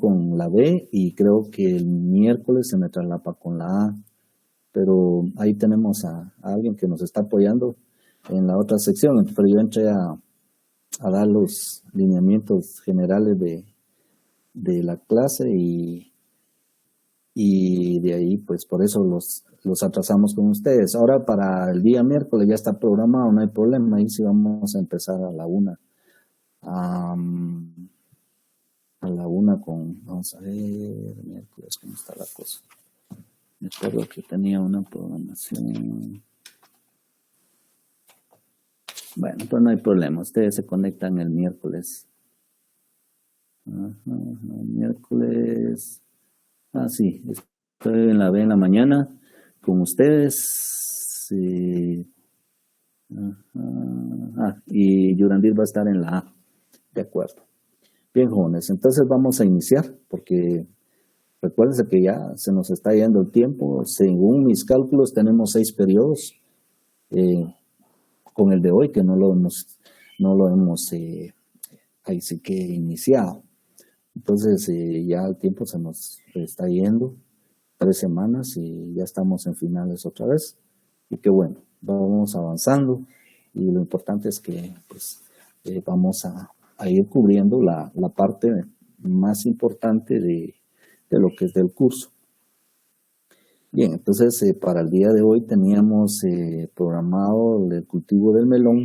con la B y creo que el miércoles se me traslapa con la A. Pero ahí tenemos a alguien que nos está apoyando en la otra sección. Pero yo entré a dar los lineamientos generales de la clase y de ahí, pues por eso los atrasamos con ustedes. Ahora para el día miércoles ya está programado, no hay problema. Ahí sí vamos a empezar a la 1. A la 1 vamos a ver, miércoles, ¿cómo está la cosa? Me acuerdo que tenía una programación. Bueno, pues no hay problema. Ustedes se conectan el miércoles. Miércoles. Sí, estoy en la B en la mañana con ustedes. Y Yurandir va a estar en la A. De acuerdo. Bien, jóvenes. Entonces vamos a iniciar porque recuérdense que ya se nos está yendo el tiempo. Según mis cálculos, tenemos 6 periodos con el de hoy, que no lo hemos ahí sí que iniciado. Entonces ya el tiempo se nos está yendo, 3 semanas y ya estamos en finales otra vez. Y qué bueno, vamos avanzando y lo importante es que pues, vamos a ir cubriendo la parte más importante de lo que es del curso. Bien, entonces para el día de hoy teníamos programado el cultivo del melón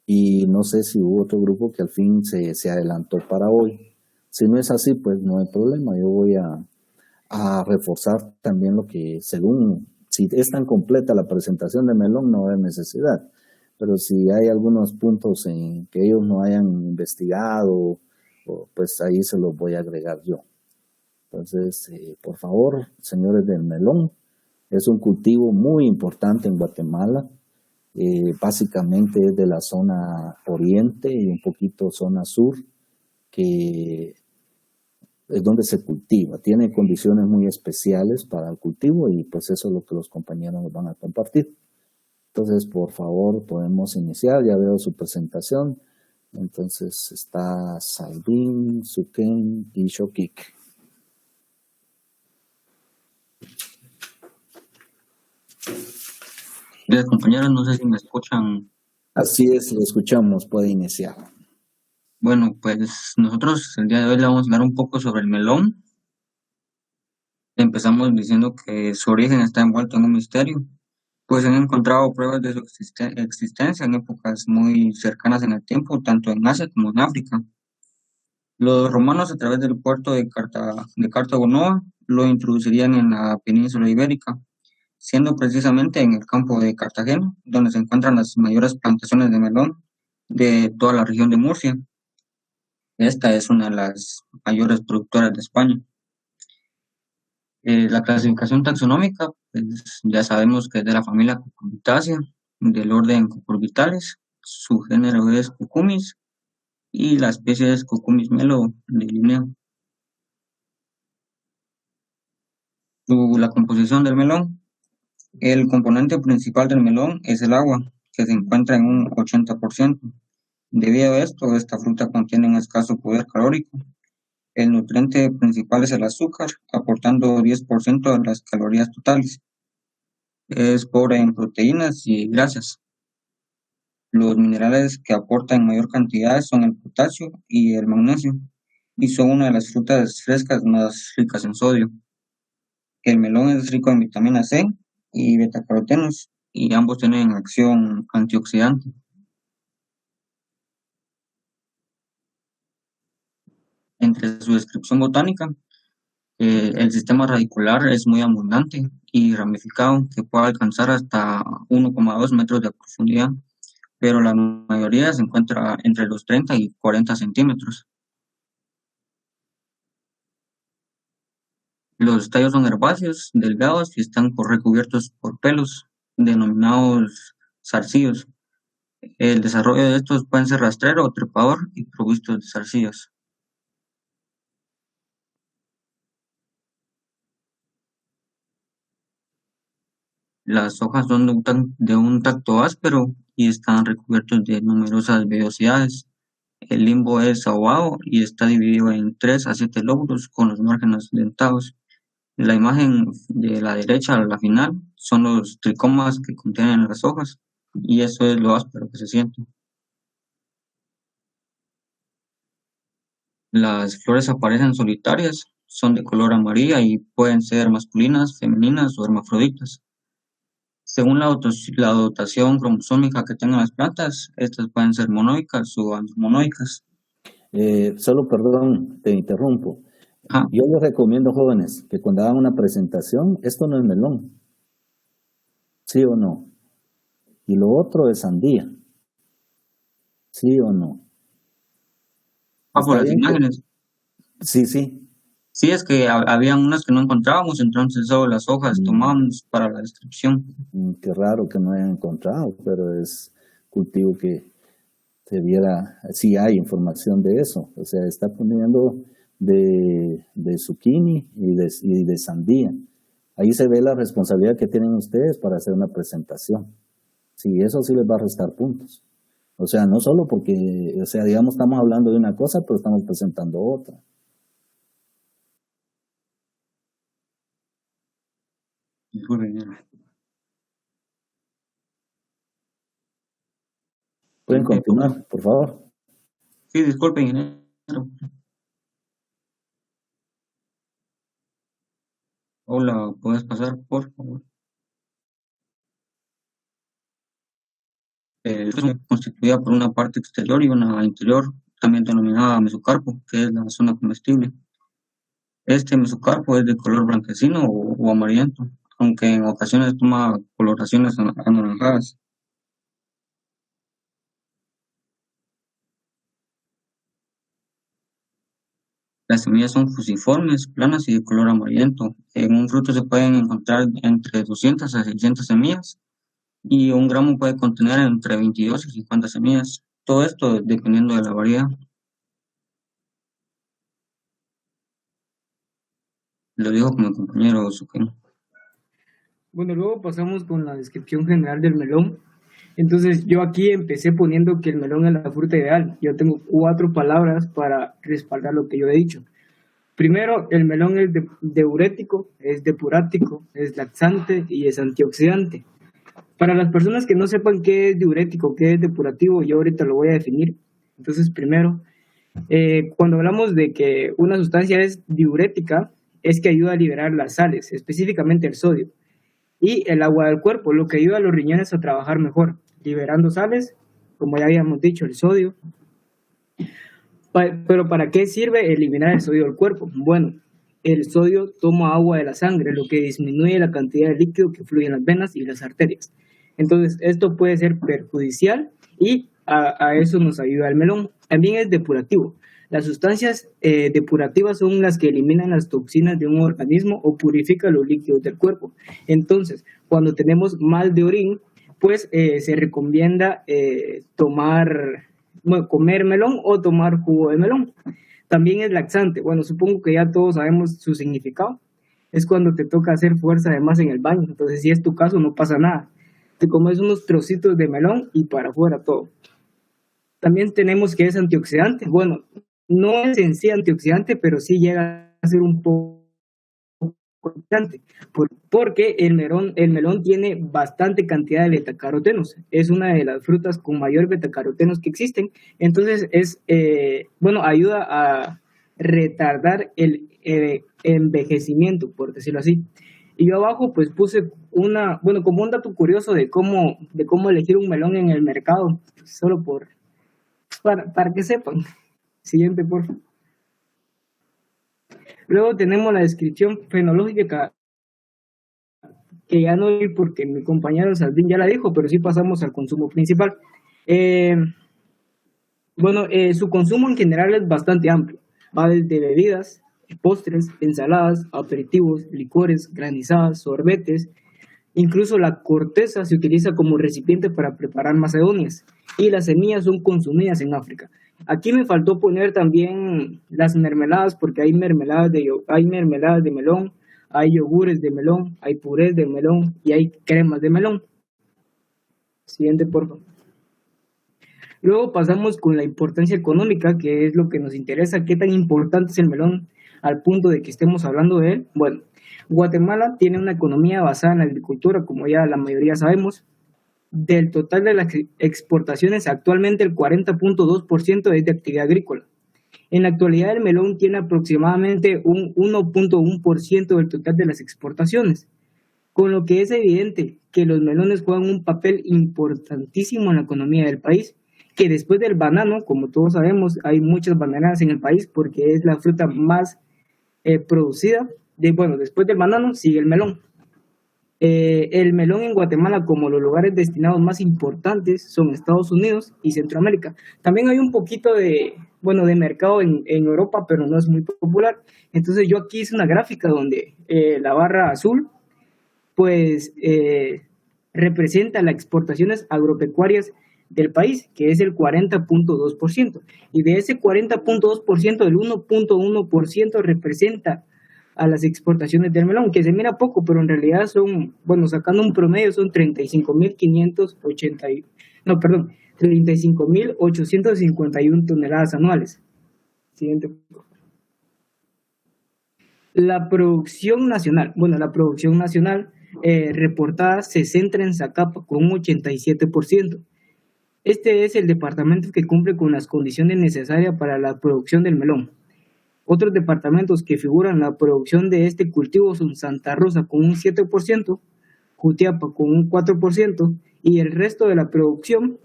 y no sé si hubo otro grupo que al fin se adelantó para hoy. Si no es así, pues no hay problema. Yo voy a reforzar también lo que si es tan completa la presentación de melón, no hay necesidad. Pero si hay algunos puntos en que ellos no hayan investigado, pues ahí se los voy a agregar yo. Entonces, por favor, señores del melón, es un cultivo muy importante en Guatemala. Básicamente es de la zona oriente y un poquito zona sur, que es donde se cultiva. Tiene condiciones muy especiales para el cultivo y pues eso es lo que los compañeros nos van a compartir. Entonces, por favor, podemos iniciar. Ya veo su presentación. Entonces está Salvin, Suken y Shokik. Compañeros, no sé si me escuchan. Así es, lo escuchamos, puede iniciar. Bueno, pues nosotros el día de hoy le vamos a hablar un poco sobre el melón. Empezamos diciendo que su origen está envuelto en un misterio, pues han encontrado pruebas de su existencia en épocas muy cercanas en el tiempo, tanto en Asia como en África. Los romanos, a través del puerto de Cartago Nova, lo introducirían en la península ibérica, siendo precisamente en el campo de Cartagena, donde se encuentran las mayores plantaciones de melón de toda la región de Murcia. Esta es una de las mayores productoras de España. La clasificación taxonómica, pues ya sabemos que es de la familia Cucurbitaceae, del orden Cucurbitales. Su género es Cucumis y la especie es Cucumis melo de Linneo. La composición del melón. El componente principal del melón es el agua, que se encuentra en un 80%. Debido a esto, esta fruta contiene un escaso poder calórico. El nutriente principal es el azúcar, aportando 10% de las calorías totales. Es pobre en proteínas y grasas. Los minerales que aporta en mayor cantidad son el potasio y el magnesio, y son una de las frutas frescas más ricas en sodio. El melón es rico en vitamina C y betacarotenos, y ambos tienen acción antioxidante. Entre su descripción botánica, el sistema radicular es muy abundante y ramificado, que puede alcanzar hasta 1,2 metros de profundidad, pero la mayoría se encuentra entre los 30 y 40 centímetros. Los tallos son herbáceos, delgados y están recubiertos por pelos, denominados zarcillos. El desarrollo de estos pueden ser rastrero o trepador y provistos de zarcillos. Las hojas son de un tacto áspero y están recubiertos de numerosas vellosidades. El limbo es ahogado y está dividido en 3 a 7 lóbulos con los márgenes dentados. La imagen de la derecha a la final son los tricomas que contienen las hojas y eso es lo áspero que se siente. Las flores aparecen solitarias, son de color amarilla y pueden ser masculinas, femeninas o hermafroditas. Según la dotación cromosómica que tengan las plantas, estas pueden ser monoicas o andromonoicas. Solo, perdón, te interrumpo. Ajá. Yo les recomiendo, jóvenes, que cuando hagan una presentación, esto no es melón, ¿sí o no? Y lo otro es sandía, ¿sí o no? Por ¿Está las bien? imágenes. Sí, sí. Sí, es que habían unas que no encontrábamos, entonces solo las hojas tomábamos para la descripción. Qué raro que no hayan encontrado, pero es cultivo que se viera, sí hay información de eso. O sea, está poniendo de zucchini y de sandía. Ahí se ve la responsabilidad que tienen ustedes para hacer una presentación. Sí, eso sí les va a restar puntos. O sea, no solo porque, o sea, digamos, estamos hablando de una cosa, pero estamos presentando otra. Pueden continuar, por favor. Sí, disculpe, ingeniero. Hola, ¿puedes pasar, por favor? Es constituida por una parte exterior y una interior, también denominada mesocarpo, que es la zona comestible. Este mesocarpo es de color blanquecino o amarillento, aunque en ocasiones toma coloraciones anaranjadas. Las semillas son fusiformes, planas y de color amarillento. En un fruto se pueden encontrar entre 200 a 600 semillas y un gramo puede contener entre 22 y 50 semillas. Todo esto dependiendo de la variedad. Lo dijo como el compañero Suquén. Bueno, luego pasamos con la descripción general del melón. Entonces, yo aquí empecé poniendo que el melón es la fruta ideal. Yo tengo 4 palabras para respaldar lo que yo he dicho. Primero, el melón es diurético, es depurático, es laxante y es antioxidante. Para las personas que no sepan qué es diurético, qué es depurativo, yo ahorita lo voy a definir. Entonces, primero, cuando hablamos de que una sustancia es diurética, es que ayuda a liberar las sales, específicamente el sodio y el agua del cuerpo, lo que ayuda a los riñones a trabajar mejor, liberando sales, como ya habíamos dicho, el sodio. Pero ¿para qué sirve eliminar el sodio del cuerpo? Bueno, el sodio toma agua de la sangre, lo que disminuye la cantidad de líquido que fluye en las venas y las arterias. Entonces, esto puede ser perjudicial y a eso nos ayuda el melón. También es depurativo. Las sustancias depurativas son las que eliminan las toxinas de un organismo o purifican los líquidos del cuerpo. Entonces, cuando tenemos mal de orín, pues se recomienda comer melón o tomar jugo de melón. También es laxante. Bueno, supongo que ya todos sabemos su significado. Es cuando te toca hacer fuerza además en el baño. Entonces, si es tu caso, no pasa nada. Te comes unos trocitos de melón y para afuera todo. También tenemos que es antioxidante. Bueno, no es en sí antioxidante, pero sí llega a ser un poco antioxidante, porque el melón tiene bastante cantidad de betacarotenos. Es una de las frutas con mayor betacarotenos que existen. Entonces, ayuda a retardar el envejecimiento, por decirlo así. Y yo abajo pues puse como un dato curioso de cómo elegir un melón en el mercado, solo para que sepan. Siguiente, por favor. Luego tenemos la descripción fenológica, que ya no vi porque mi compañero Saldín ya la dijo, pero sí pasamos al consumo principal. Su consumo en general es bastante amplio. Va desde bebidas, postres, ensaladas, aperitivos, licores, granizadas, sorbetes. Incluso la corteza se utiliza como recipiente para preparar macedonias y las semillas son consumidas en África. Aquí me faltó poner también las mermeladas porque hay mermeladas de melón, hay yogures de melón, hay purés de melón y hay cremas de melón. Siguiente, por favor. Luego pasamos con la importancia económica, que es lo que nos interesa, qué tan importante es el melón al punto de que estemos hablando de él. Bueno, Guatemala tiene una economía basada en la agricultura, como ya la mayoría sabemos. Del total de las exportaciones, actualmente el 40.2% es de actividad agrícola. En la actualidad el melón tiene aproximadamente un 1.1% del total de las exportaciones, con lo que es evidente que los melones juegan un papel importantísimo en la economía del país, que después del banano, como todos sabemos, hay muchas bananas en el país porque es la fruta más producida. Después del banano sigue el melón. El melón en Guatemala, como los lugares destinados más importantes, son Estados Unidos y Centroamérica. También hay un poquito de mercado en Europa, pero no es muy popular. Entonces yo aquí hice una gráfica donde la barra azul, pues, representa las exportaciones agropecuarias del país, que es el 40.2%. Y de ese 40.2%, el 1.1% representa a las exportaciones del melón, que se mira poco, pero en realidad son, sacando un promedio, son 35.851 toneladas anuales. Siguiente. La producción nacional, reportada se centra en Zacapa con un 87%. Este es el departamento que cumple con las condiciones necesarias para la producción del melón. Otros departamentos que figuran en la producción de este cultivo son Santa Rosa con un 7%, Jutiapa con un 4% y el resto de la producción,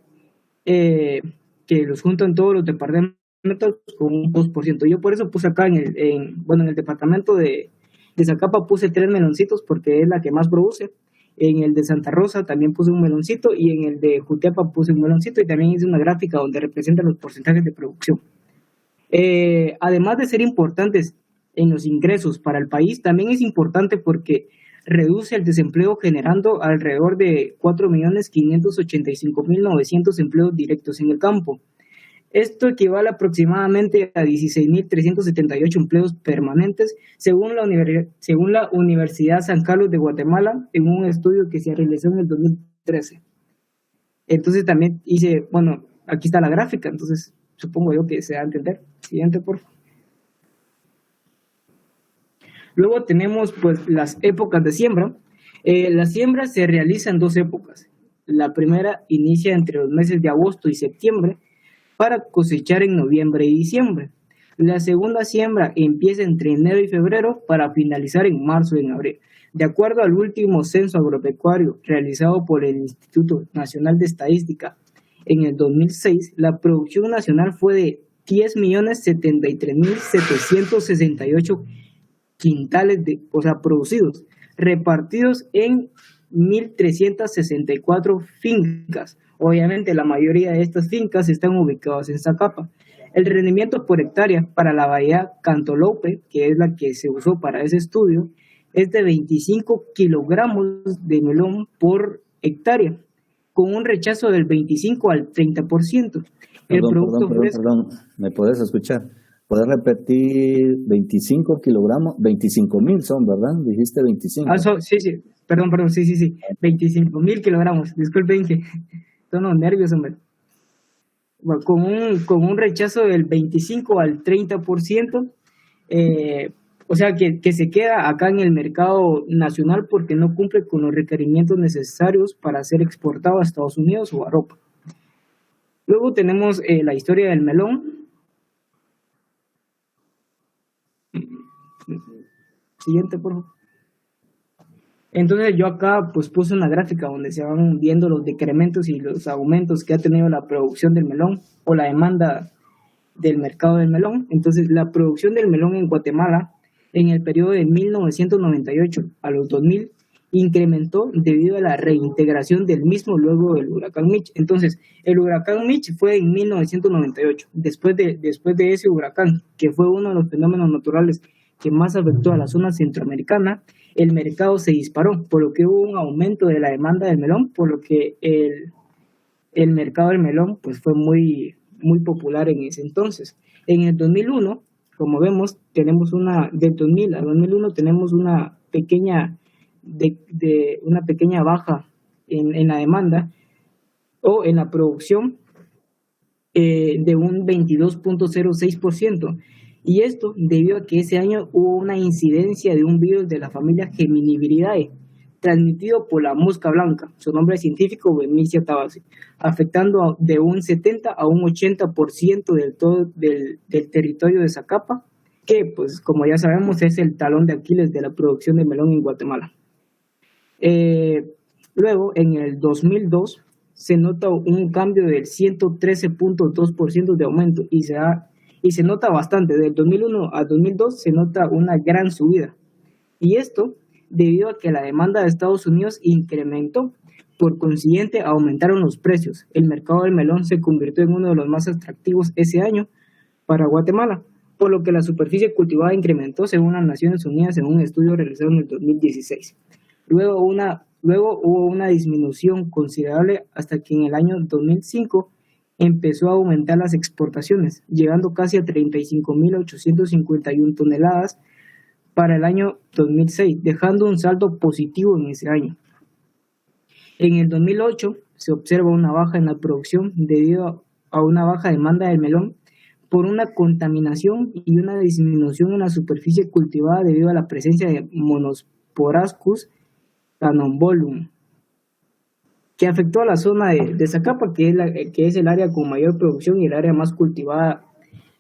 que los juntan todos los departamentos, con un 2%. Yo por eso puse acá en el departamento de Zacapa puse 3 meloncitos porque es la que más produce. En el de Santa Rosa también puse un meloncito y en el de Jutiapa puse un meloncito y también hice una gráfica donde representan los porcentajes de producción. Además de ser importantes en los ingresos para el país, también es importante porque reduce el desempleo generando alrededor de 4.585.900 empleos directos en el campo. Esto equivale aproximadamente a 16.378 empleos permanentes, según la Universidad San Carlos de Guatemala, en un estudio que se realizó en el 2013. Entonces también hice, aquí está la gráfica, entonces supongo yo que se va a entender. Siguiente, por favor. Luego tenemos pues las épocas de siembra. La siembra se realiza en 2 épocas. La primera inicia entre los meses de agosto y septiembre para cosechar en noviembre y diciembre. La segunda siembra empieza entre enero y febrero para finalizar en marzo y en abril. De acuerdo al último censo agropecuario realizado por el Instituto Nacional de Estadística en el 2006, la producción nacional fue de 10.073.768 quintales producidos, repartidos en 1.364 fincas. Obviamente la mayoría de estas fincas están ubicadas en Zacapa. El rendimiento por hectárea para la variedad Cantaloupe, que es la que se usó para ese estudio, es de 25 kilogramos de melón por hectárea, con un rechazo del 25 al 30%. Perdón, ¿me puedes escuchar? ¿Puedes repetir 25 kilogramos? 25.000 son, ¿verdad? Dijiste 25. Sí. Perdón, sí. 25.000 kilogramos. Disculpen que son los nervios, hombre. Bueno, con un rechazo del 25 al 30%, o sea que se queda acá en el mercado nacional porque no cumple con los requerimientos necesarios para ser exportado a Estados Unidos o a Europa. Luego tenemos la historia del melón. Siguiente, por favor. Entonces yo acá pues puse una gráfica donde se van viendo los decrementos y los aumentos que ha tenido la producción del melón o la demanda del mercado del melón. Entonces la producción del melón en Guatemala en el periodo de 1998 a los 2000 incrementó debido a la reintegración del mismo luego del huracán Mitch. Entonces el huracán Mitch fue en 1998, después de ese huracán, que fue uno de los fenómenos naturales que más afectó a la zona centroamericana, el mercado se disparó, por lo que hubo un aumento de la demanda del melón, por lo que el mercado del melón pues fue muy, muy popular en ese entonces. En el 2001, como vemos, tenemos del 2000 al 2001 tenemos una pequeña baja en la demanda o en la producción, de un 22.06%. Y esto debido a que ese año hubo una incidencia de un virus de la familia Geminiviridae, transmitido por la mosca blanca, su nombre científico Bemisia tabaci, afectando de un 70 a un 80% del territorio de Zacapa, que pues como ya sabemos es el talón de Aquiles de la producción de melón en Guatemala. Luego, en el 2002, se nota un cambio del 113.2% de aumento y se nota bastante. Del 2001 a 2002 se nota una gran subida. Y esto debido a que la demanda de Estados Unidos incrementó. Por consiguiente, aumentaron los precios. El mercado del melón se convirtió en uno de los más atractivos ese año para Guatemala, por lo que la superficie cultivada incrementó según las Naciones Unidas en un estudio realizado en el 2016. Luego hubo una disminución considerable hasta que en el año 2005 empezó a aumentar las exportaciones, llegando casi a 35.851 toneladas para el año 2006, dejando un saldo positivo en ese año. En el 2008 se observa una baja en la producción debido a una baja demanda del melón por una contaminación y una disminución en la superficie cultivada debido a la presencia de Monosporascus canombolum, que afectó a la zona de Zacapa, que es el área con mayor producción y el área más cultivada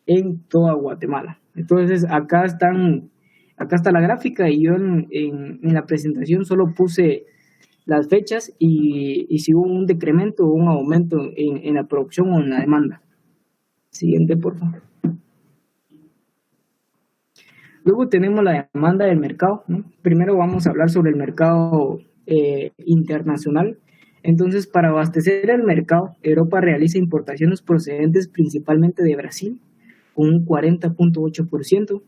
en toda Guatemala. Entonces acá está la gráfica y yo en la presentación solo puse las fechas y si hubo un decremento o un aumento en la producción o en la demanda. Siguiente, por favor. Luego tenemos la demanda del mercado, ¿no? Primero vamos a hablar sobre el mercado internacional. Entonces, para abastecer el mercado, Europa realiza importaciones procedentes principalmente de Brasil, con un 40.8%,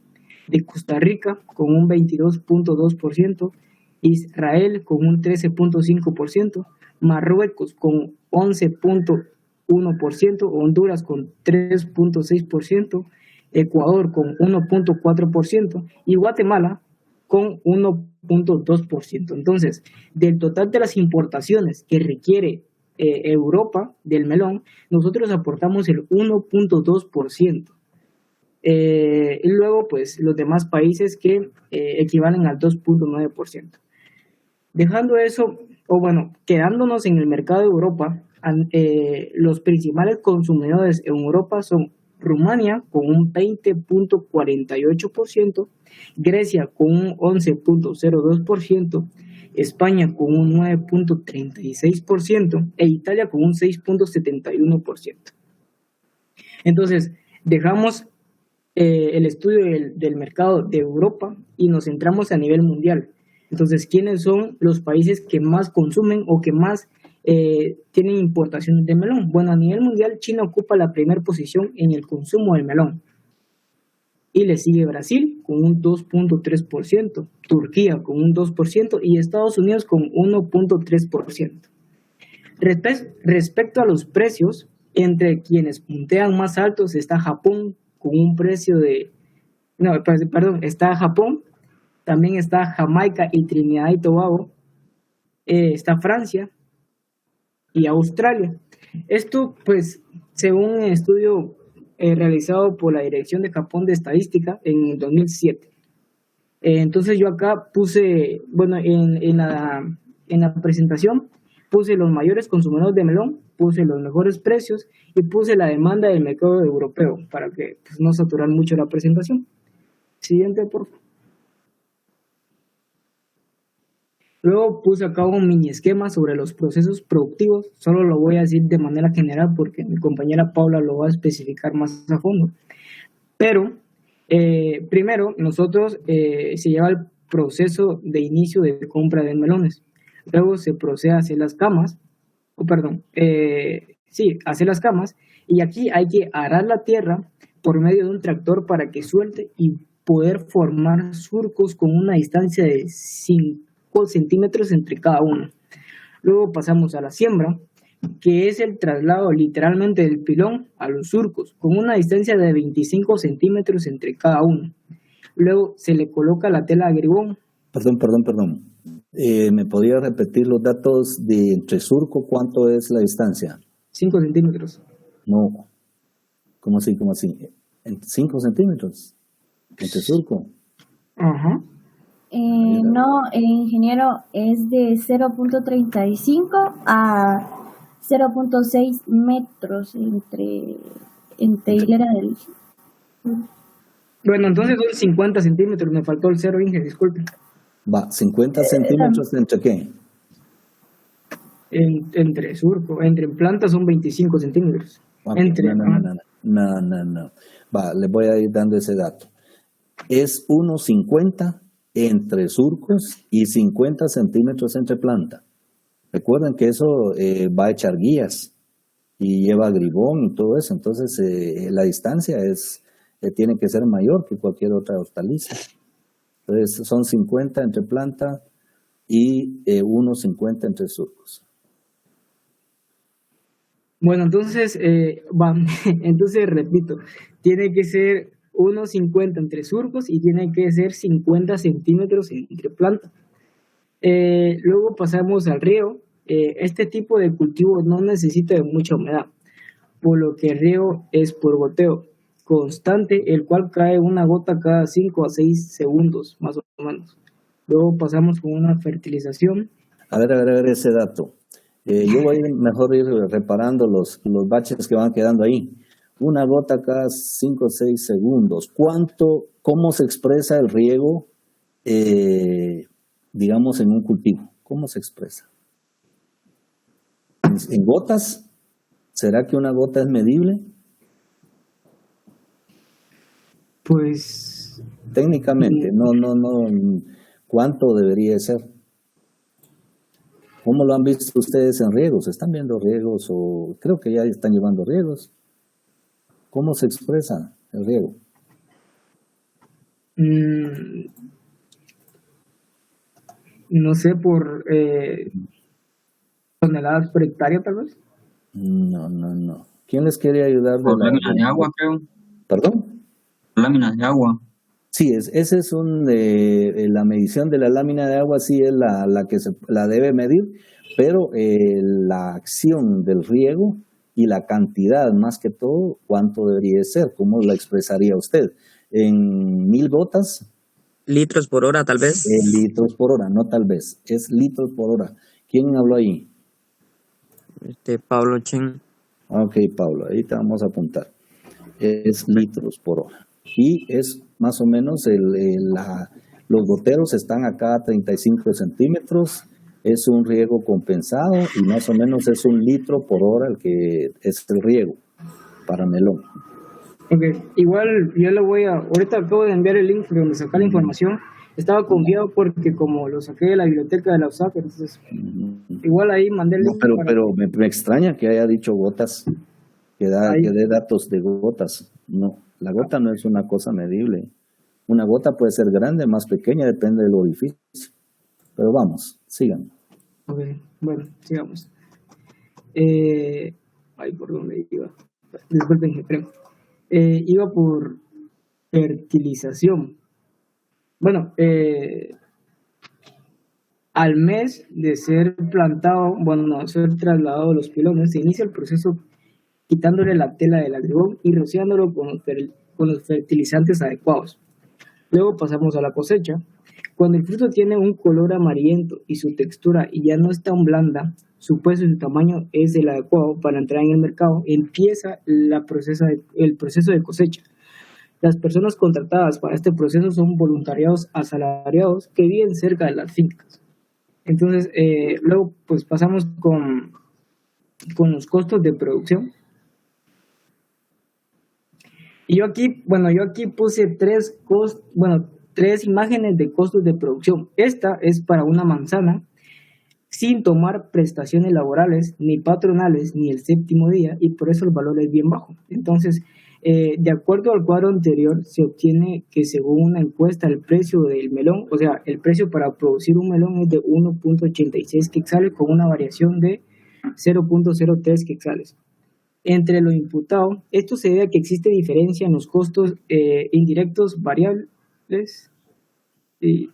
de Costa Rica, con un 22.2%, Israel, con un 13.5%, Marruecos, con 11.1%, Honduras, con 3.6%, Ecuador, con 1.4%, y Guatemala, con 1.2%. Entonces, del total de las importaciones que requiere Europa del melón, nosotros aportamos el 1.2%. Y luego, pues, los demás países que equivalen al 2.9%. Dejando eso, quedándonos en el mercado de Europa, los principales consumidores en Europa son Rumania con un 20.48%, Grecia con un 11.02%, España con un 9.36% e Italia con un 6.71%. Entonces, dejamos el estudio del mercado de Europa y nos centramos a nivel mundial. Entonces, ¿quiénes son los países que más consumen o que más tienen importaciones de melón? Bueno, a nivel mundial, China ocupa la primera posición en el consumo del melón. Y le sigue Brasil con un 2.3%, Turquía con un 2% y Estados Unidos con 1.3%. Respecto a los precios, entre quienes puntean más altos está Japón con un precio está Japón, también está Jamaica y Trinidad y Tobago, está Francia y Australia. Esto, pues, según un estudio realizado por la Dirección de Japón de Estadística en el 2007. Entonces yo acá puse, en la presentación, puse los mayores consumidores de melón, puse los mejores precios y puse la demanda del mercado europeo para que pues, no saturar mucho la presentación. Siguiente, por favor. Luego puse acá un mini esquema sobre los procesos productivos. Solo lo voy a decir de manera general porque mi compañera Paula lo va a especificar más a fondo. Pero primero nosotros se lleva el proceso de inicio de compra de melones. Luego se procede a hacer las camas. Hacer las camas. Y aquí hay que arar la tierra por medio de un tractor para que suelte y poder formar surcos con una distancia de 5 centímetros entre cada uno. Luego pasamos a la siembra, que es el traslado literalmente del pilón a los surcos, con una distancia de 25 centímetros entre cada uno. Luego se le coloca la tela de agribón. Perdón. ¿Me podría repetir los datos de entre surco? ¿Cuánto es la distancia? 5 centímetros. No. ¿Cómo así? ¿Cómo así? En 5 centímetros entre surco. Ajá. No, ingeniero, es de 0.35 a 0.6 metros entre hilera del... Bueno, entonces son 50 centímetros, me faltó el 0, Inge, disculpe. Va, 50 centímetros ¿entre qué? Entre surco, entre plantas son 25 centímetros. Entre, no. Va, le voy a ir dando ese dato. Es 1,50 entre surcos y 50 centímetros entre planta. Recuerden que eso va a echar guías y lleva gribón y todo eso. Entonces, la distancia tiene que ser mayor que cualquier otra hortaliza. Entonces, son 50 entre planta y 1,50 entre surcos. Bueno, entonces, entonces repito, tiene que ser 1,50 entre surcos y tiene que ser 50 centímetros entre planta. Luego pasamos al riego. Este tipo de cultivo no necesita de mucha humedad, por lo que el riego es por goteo constante, el cual cae una gota cada 5 a 6 segundos, más o menos. Luego pasamos con una fertilización. A ver ese dato. Yo voy a ir reparando los baches que van quedando ahí. Una gota cada 5 o 6 segundos. ¿Cómo se expresa el riego, digamos, en un cultivo? ¿Cómo se expresa? ¿En gotas? ¿Será que una gota es medible? Pues... Técnicamente, no. ¿Cuánto debería ser? ¿Cómo lo han visto ustedes en riegos? ¿Están viendo riegos o creo que ya están llevando riegos? ¿Cómo se expresa el riego? No sé, por toneladas por hectárea, tal vez. No. ¿Quién les quiere ayudar? Por láminas de agua, creo. ¿Perdón? Láminas de agua. Sí, ese es la medición de la lámina de agua, sí es la que la debe medir, pero la acción del riego y la cantidad, más que todo, ¿cuánto debería ser? ¿Cómo la expresaría usted? ¿En 1,000 gotas? Litros por hora, tal vez. Litros por hora, no tal vez, es litros por hora. ¿Quién habló ahí? Pablo Chen. Ok, Pablo, ahí te vamos a apuntar. Es litros por hora. Y es más o menos, los goteros están a cada 35 centímetros, es un riego compensado y más o menos es 1 litro por hora el que es el riego para melón. Ok, igual yo ahorita acabo de enviar el link de donde sacar la información. Estaba confiado porque como lo saqué de la biblioteca de la USAC, entonces igual ahí mandé el link. No, pero me extraña que haya dicho gotas, que dé datos de gotas. No, la gota no es una cosa medible. Una gota puede ser grande, más pequeña, depende del orificio. Pero vamos, sigan. Ok, bueno, sigamos. ¿Por dónde iba? Disculpen, creo. Iba por fertilización. Bueno, al mes de ser plantado, ser trasladado a los pilones, se inicia el proceso quitándole la tela del agribón y rociándolo con los fertilizantes adecuados. Luego pasamos a la cosecha. Cuando el fruto tiene un color amarillento y su textura y ya no es tan blanda, su peso y su tamaño es el adecuado para entrar en el mercado, empieza el proceso de cosecha. Las personas contratadas para este proceso son voluntariados asalariados que viven cerca de las fincas. Entonces, luego pues pasamos con los costos de producción. Y yo aquí puse tres imágenes de costos de producción. Esta es para una manzana sin tomar prestaciones laborales, ni patronales, ni el séptimo día, y por eso el valor es bien bajo. Entonces, de acuerdo al cuadro anterior, se obtiene que según una encuesta el precio del melón, o sea, el precio para producir un melón es de 1.86 quetzales con una variación de 0.03 quetzales. Entre lo imputado, esto se debe a que existe diferencia en los costos indirectos variables y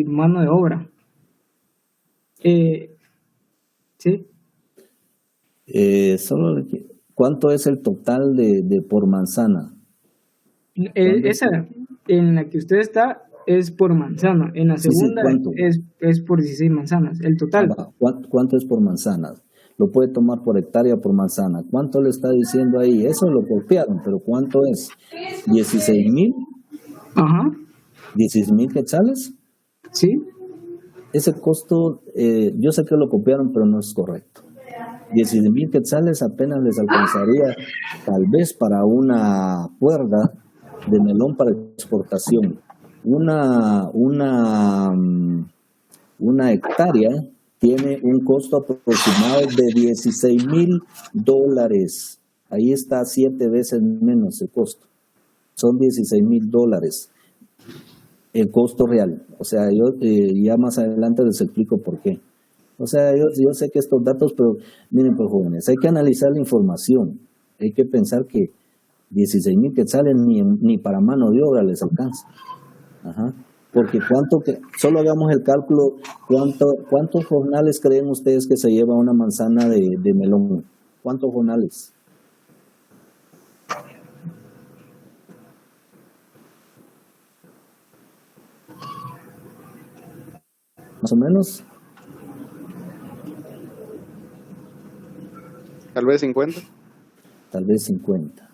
mano de obra. ¿Sí? Solo ¿Cuánto es el total de por manzana? Esa en la que usted está es por manzana. En la Sí, sí, segunda ¿cuánto? es por 16 manzanas. El total. ¿Cuánto es por manzana? Lo puede tomar por hectárea o por manzana. ¿Cuánto le está diciendo ahí? Eso lo copiaron, pero ¿cuánto es? ¿16,000? Ajá. ¿16,000 quetzales? Sí. Ese costo, yo sé que lo copiaron, pero no es correcto. 16,000 quetzales apenas les alcanzaría tal vez para una cuerda de melón para exportación. Una hectárea tiene un costo aproximado de $16,000. Ahí está 7 veces menos el costo. Son $16,000 el costo real. O sea, yo ya más adelante les explico por qué. O sea, yo sé que estos datos, pero miren, pues jóvenes, hay que analizar la información. Hay que pensar que 16,000 quetzales ni para mano de obra les alcanza. Ajá. Porque solo hagamos el cálculo, ¿cuántos jornales creen ustedes que se lleva una manzana de melón? ¿Cuántos jornales? Más o menos. Tal vez 50. Tal vez 50.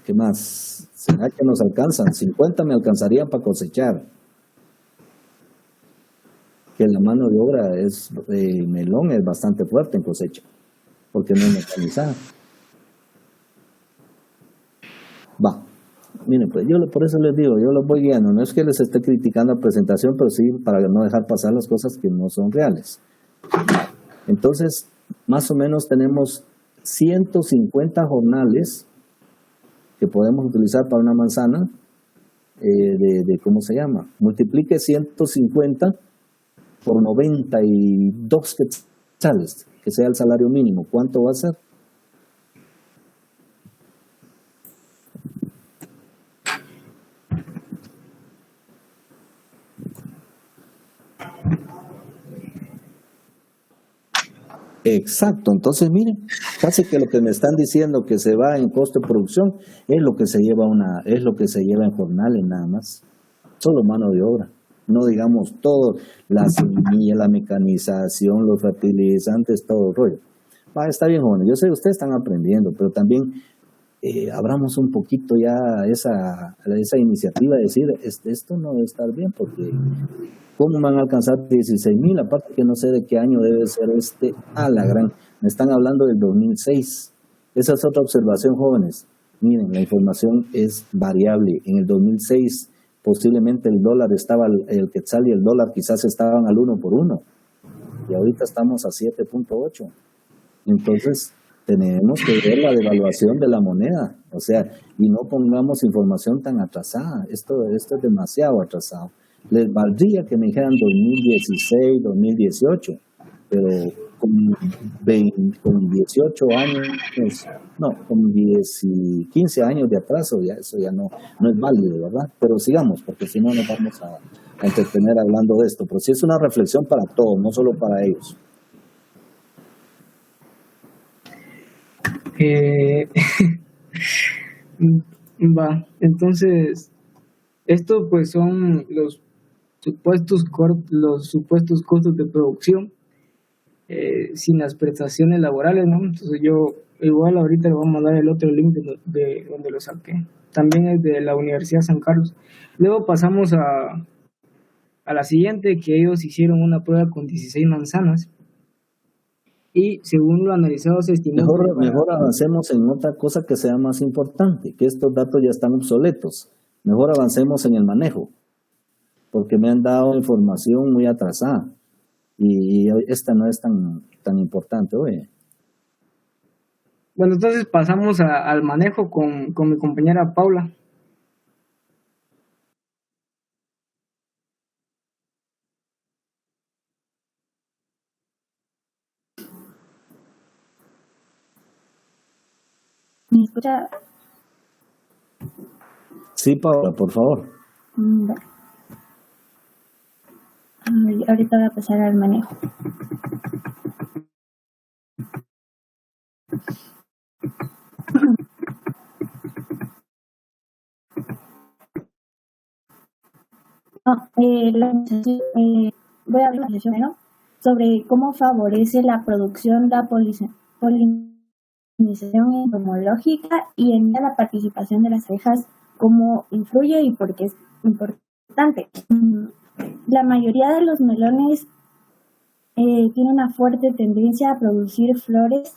¿Qué más? ¿Será que nos alcanzan? 50 me alcanzarían para cosechar. Que la mano de obra melón es bastante fuerte en cosecha, porque no es mecanizada. Va. Miren, pues por eso les digo, yo los voy guiando. No es que les esté criticando la presentación, pero sí para no dejar pasar las cosas que no son reales. Entonces, más o menos tenemos 150 jornales que podemos utilizar para una manzana ¿cómo se llama? Multiplique 150 por 92 quetzales, que sea el salario mínimo. ¿Cuánto va a ser? Exacto, entonces miren, casi que lo que me están diciendo que se va en costo de producción es lo que se lleva en jornales nada más, solo mano de obra, no digamos todo, la semilla, la mecanización, los fertilizantes, todo el rollo. Está bien, jóvenes, yo sé que ustedes están aprendiendo, pero también abramos un poquito ya esa iniciativa de decir, esto no debe estar bien porque ¿cómo van a alcanzar 16,000? Aparte que no sé de qué año debe ser la gran. Me están hablando del 2006. Esa es otra observación, jóvenes. Miren, la información es variable. En el 2006 posiblemente el dólar estaba, el quetzal y el dólar quizás estaban al 1 por 1. Y ahorita estamos a 7.8. Entonces, tenemos que ver la devaluación de la moneda. O sea, y no pongamos información tan atrasada. Esto es demasiado atrasado. Les valdría que me dijeran 2016, 2018, pero con 18 años, no, con 10 y 15 años de atraso, eso ya no es válido, ¿verdad? Pero sigamos, porque si no nos vamos a entretener hablando de esto. Pero sí es una reflexión para todos, no solo para ellos. Va, entonces, esto pues son los supuestos costos de producción sin las prestaciones laborales, ¿no? Entonces yo igual ahorita le voy a mandar el otro link de donde lo saqué. También es de la Universidad San Carlos. Luego pasamos a la siguiente, que ellos hicieron una prueba con 16 manzanas y según lo analizado se estimó... Mejor avancemos en otra cosa que sea más importante, que estos datos ya están obsoletos. Mejor avancemos en el manejo, porque me han dado información muy atrasada y esta no es tan importante, oye. Bueno, entonces pasamos al manejo con mi compañera Paula. ¿Me escucha? Sí, Paula, por favor. Ahorita voy a pasar al manejo. Voy a hablar ¿no? sobre cómo favorece la producción, la polinización entomológica y en la participación de las abejas, cómo influye y por qué es importante. La mayoría de los melones tiene una fuerte tendencia a producir flores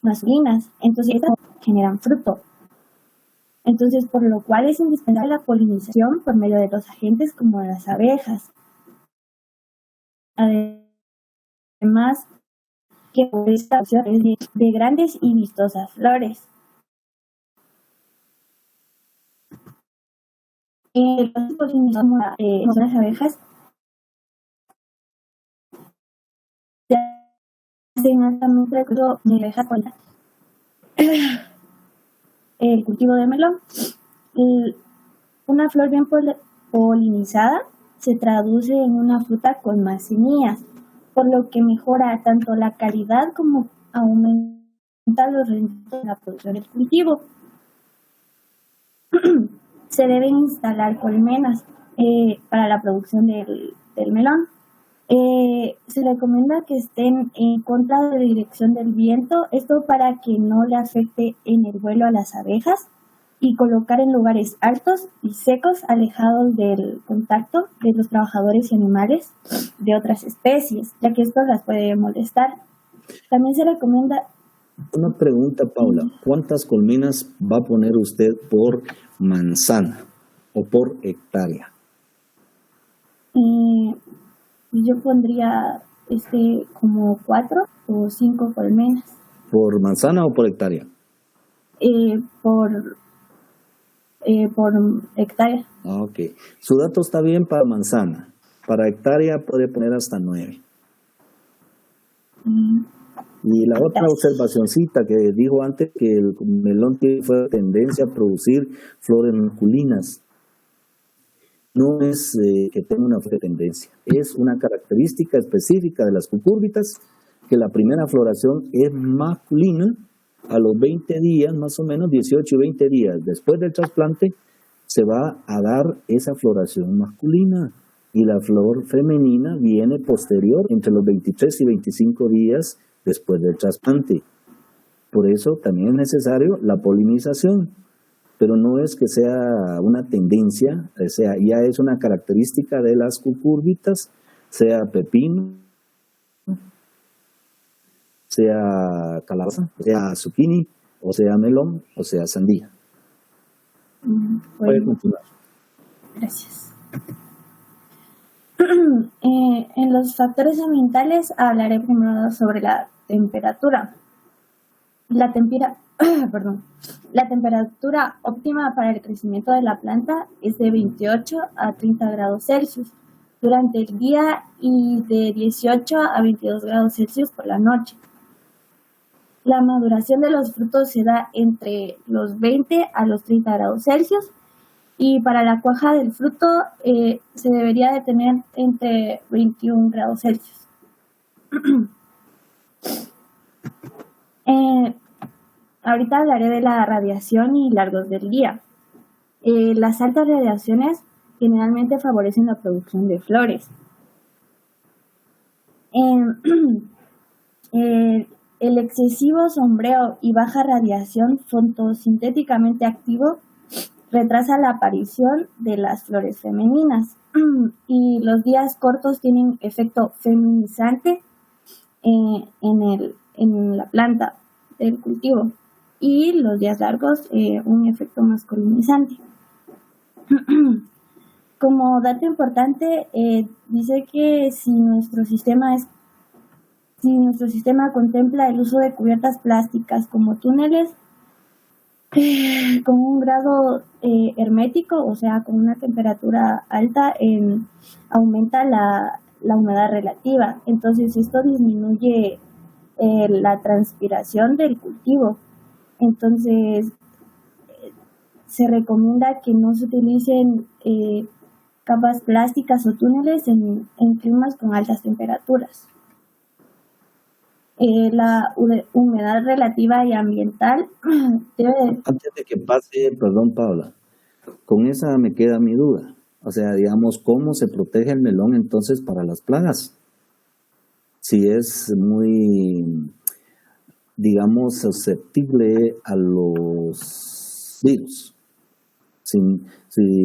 masculinas, entonces estas generan fruto. Entonces, por lo cual es indispensable la polinización por medio de los agentes como las abejas. Además, que esta opción es de grandes y vistosas flores. Los polinizadores como las abejas se hacen altamente de abejas el cultivo de melón. Una flor bien polinizada se traduce en una fruta con más semillas, por lo que mejora tanto la calidad como aumenta los rendimientos de la producción del cultivo. Se deben instalar colmenas para la producción del melón. Se recomienda que estén en contra de la dirección del viento, esto para que no le afecte en el vuelo a las abejas, y colocar en lugares altos y secos, alejados del contacto de los trabajadores y animales de otras especies, ya que esto las puede molestar. También se recomienda... Una pregunta, Paula. ¿Cuántas colmenas va a poner usted por manzana o por hectárea? Yo pondría como 4 o 5 colmenas. ¿Por manzana o por hectárea? Por hectárea. Ok. Su dato está bien para manzana. Para hectárea puede poner hasta 9. Y la otra observacioncita que dijo antes, que el melón tiene tendencia a producir flores masculinas. No es que tenga una tendencia, es una característica específica de las cucúrbitas, que la primera floración es masculina. A los 20 días, más o menos 18 y 20 días después del trasplante, se va a dar esa floración masculina, y la flor femenina viene posterior, entre los 23 y 25 días después del trasplante. Por eso también es necesario la polinización, pero no es que sea una tendencia, o sea, ya es una característica de las cucúrbitas, sea pepino, sea calabaza, sea zucchini, o sea melón, o sea sandía. Puede continuar. Gracias. En los factores ambientales hablaré primero sobre la temperatura. La temperatura óptima para el crecimiento de la planta es de 28 a 30 grados Celsius durante el día y de 18 a 22 grados Celsius por la noche. La maduración de los frutos se da entre los 20 a los 30 grados Celsius, y para la cuaja del fruto se debería de tener entre 21 grados Celsius. Ahorita hablaré de la radiación y largos del día. Las altas radiaciones generalmente favorecen la producción de flores. El excesivo sombreo y baja radiación fotosintéticamente activo retrasa la aparición de las flores femeninas, y los días cortos tienen efecto feminizante en la planta del cultivo, y los días largos un efecto masculinizante. Como dato importante, dice que si nuestro sistema contempla el uso de cubiertas plásticas como túneles con un grado hermético, o sea, con una temperatura alta, aumenta la humedad relativa. Entonces esto disminuye la transpiración del cultivo. Entonces se recomienda que no se utilicen capas plásticas o túneles en climas con altas temperaturas. La humedad relativa y ambiental debe... Antes de que pase, perdón Paula, con esa me queda mi duda. O sea, digamos, ¿cómo se protege el melón entonces para las plagas? Si es muy, digamos, susceptible a los virus. Si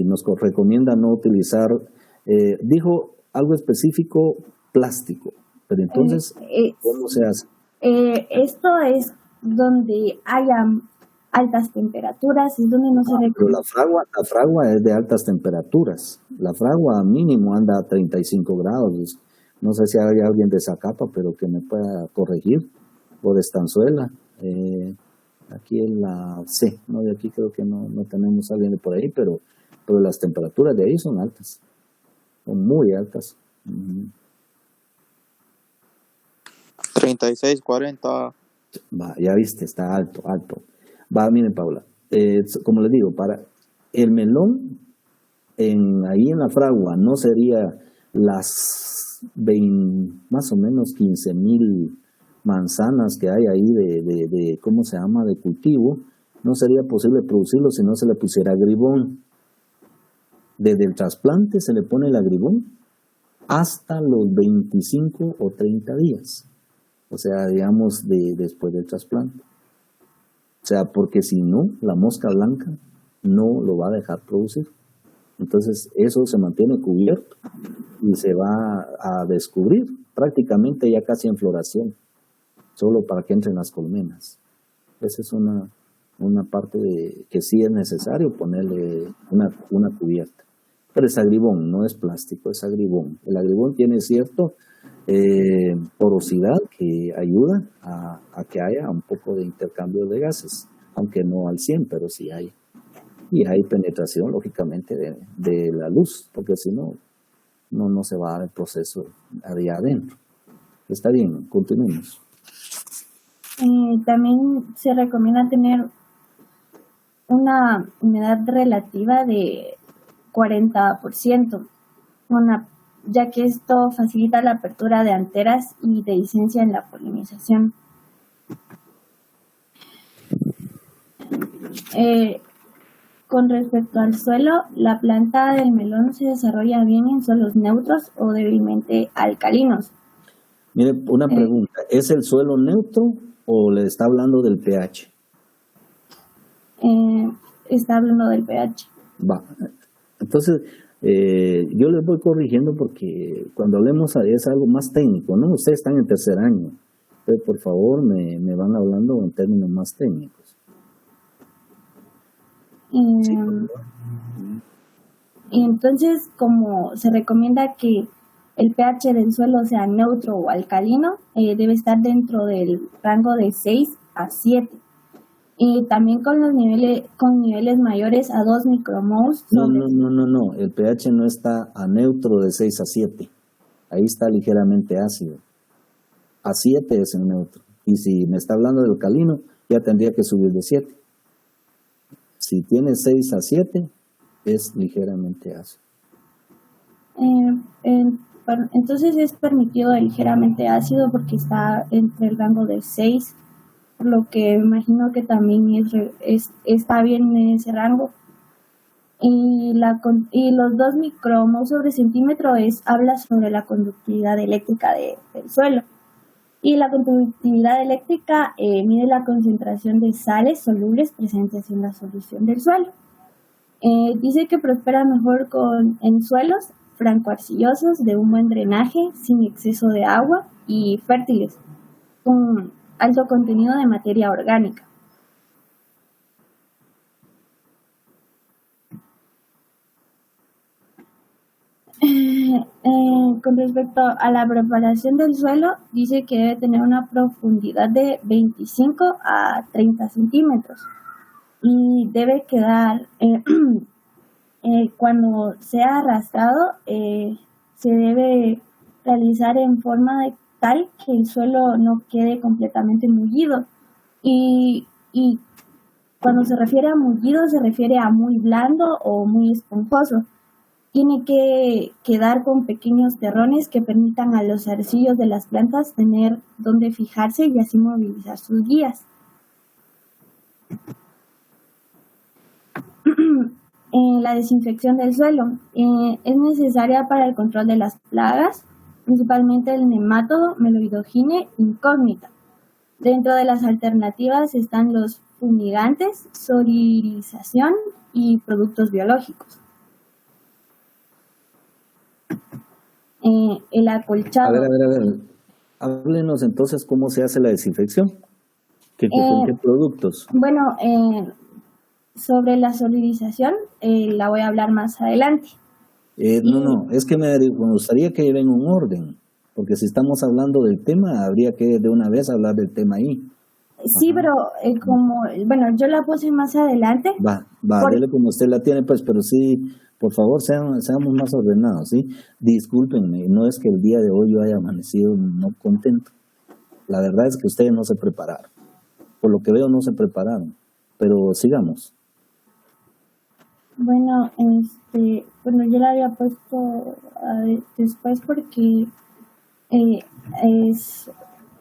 nos recomienda no utilizar, dijo algo específico, plástico, pero entonces, ¿cómo se hace? Esto es donde haya altas temperaturas, es donde no se Pero recomienda. la fragua es de altas temperaturas. La fragua mínimo anda a 35 grados. No sé si hay alguien de Zacapa, pero que me pueda corregir, o de Estanzuela. Aquí en la C, ¿no? De aquí creo que no tenemos a alguien de por ahí, pero las temperaturas de ahí son altas, son muy altas. 36, 40. Va, ya viste, está alto. Va, miren, Paula, como les digo, para el melón, ahí en la fragua no sería las más o menos 15,000 manzanas que hay ahí de ¿cómo se llama?, de cultivo. No sería posible producirlo si no se le pusiera agribón. Desde el trasplante se le pone el agribón hasta los 25 o 30 días. O sea, digamos, después del trasplante. O sea, porque si no, la mosca blanca no lo va a dejar producir. Entonces, eso se mantiene cubierto y se va a descubrir prácticamente ya casi en floración, solo para que entren las colmenas. Esa es una parte que sí es necesario ponerle una cubierta. Pero es agribón, no es plástico, es agribón. El agribón tiene cierto porosidad que ayuda a que haya un poco de intercambio de gases, aunque no al 100, pero sí hay. Y hay penetración, lógicamente, de la luz, porque si no se va a dar el proceso allá adentro. Está bien, continuemos. También se recomienda tener una humedad relativa de 40%, ya que esto facilita la apertura de anteras y dehiscencia en la polinización. Con respecto al suelo, la planta del melón se desarrolla bien en suelos neutros o débilmente alcalinos. Mire, una pregunta, ¿es el suelo neutro o le está hablando del pH? Está hablando del pH. Va, entonces yo les voy corrigiendo porque cuando hablemos es algo más técnico, ¿no? Ustedes están en tercer año, entonces por favor me van hablando en términos más técnicos. Y entonces, como se recomienda que el pH del suelo sea neutro o alcalino, debe estar dentro del rango de 6 a 7. Y también con niveles mayores a 2 micromoles. No, el pH no está a neutro de 6 a 7. Ahí está ligeramente ácido. A 7 es el neutro. Y si me está hablando del alcalino, ya tendría que subir de 7. Si tiene 6 a 7, es ligeramente ácido. Entonces es permitido el ligeramente ácido porque está entre el rango de 6, por lo que me imagino que también está bien en ese rango. Y los 2 micromoles sobre centímetro habla sobre la conductividad eléctrica del suelo. Y la conductividad eléctrica mide la concentración de sales solubles presentes en la solución del suelo. Dice que prospera mejor en suelos francoarcillosos de un buen drenaje, sin exceso de agua y fértiles, con alto contenido de materia orgánica. Con respecto a la preparación del suelo, dice que debe tener una profundidad de 25 a 30 centímetros y debe quedar, cuando sea arrastrado, se debe realizar en forma tal que el suelo no quede completamente mullido. Y cuando se refiere a mullido, se refiere a muy blando o muy esponjoso. Tiene que quedar con pequeños terrones que permitan a los zarcillos de las plantas tener donde fijarse y así movilizar sus guías. La desinfección del suelo es necesaria para el control de las plagas, principalmente el nematodo Meloidogine incógnita. Dentro de las alternativas están los fumigantes, solarización y productos biológicos. El acolchado. A ver. Háblenos entonces cómo se hace la desinfección. ¿Con qué productos? Bueno, sobre la solarización la voy a hablar más adelante. No, es que me gustaría que lleven un orden, porque si estamos hablando del tema, habría que de una vez hablar del tema ahí. Sí, pero yo la puse más adelante. Dele como usted la tiene, pues, pero sí, por favor, seamos más ordenados, ¿sí? Discúlpenme, no es que el día de hoy yo haya amanecido no contento. La verdad es que ustedes no se prepararon. Por lo que veo, no se prepararon. Pero sigamos. Bueno, yo la había puesto después porque es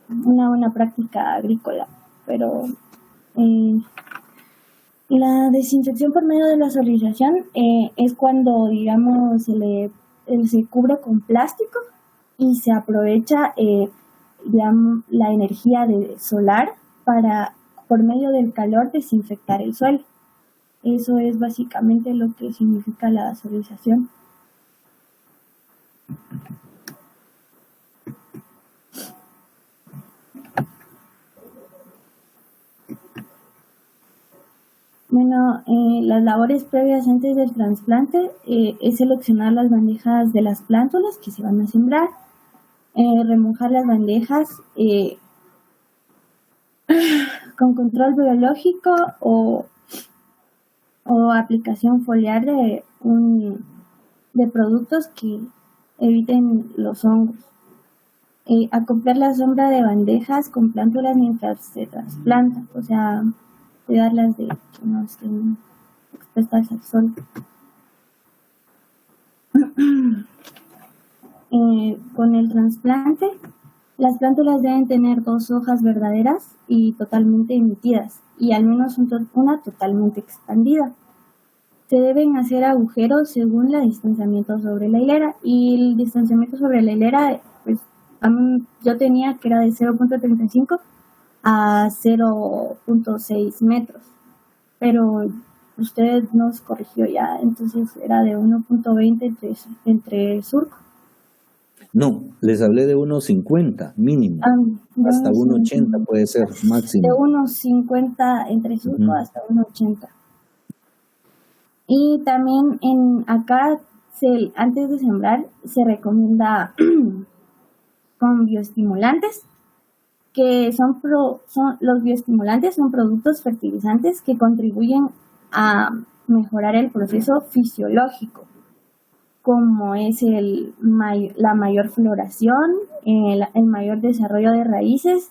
una buena práctica agrícola, pero la desinfección por medio de la solarización es cuando, digamos, se cubre con plástico y se aprovecha la energía solar para, por medio del calor, desinfectar el suelo. Eso es básicamente lo que significa la solarización. Bueno, las labores previas antes del trasplante es seleccionar las bandejas de las plántulas que se van a sembrar, remojar las bandejas con control biológico o aplicación foliar de productos que eviten los hongos. Acoplar la sombra de bandejas con plántulas mientras se trasplantan, o sea, cuidarlas de que no estén expuestas al sol. Con el trasplante, las plántulas deben tener 2 hojas verdaderas y totalmente emitidas, y al menos una totalmente expandida. Se deben hacer agujeros según el distanciamiento sobre la hilera, y el distanciamiento sobre la hilera, pues yo tenía que era de 0.35 a 0.6 metros, pero usted nos corrigió ya, entonces era de 1.20 entre surco. No, les hablé de 1.50 mínimo, hasta 1.80 puede ser máximo. De 1.50 entre surco hasta 1.80. Y también acá, antes de sembrar, se recomienda con bioestimulantes, que los bioestimulantes son productos fertilizantes que contribuyen a mejorar el proceso fisiológico, como es la mayor floración, el mayor desarrollo de raíces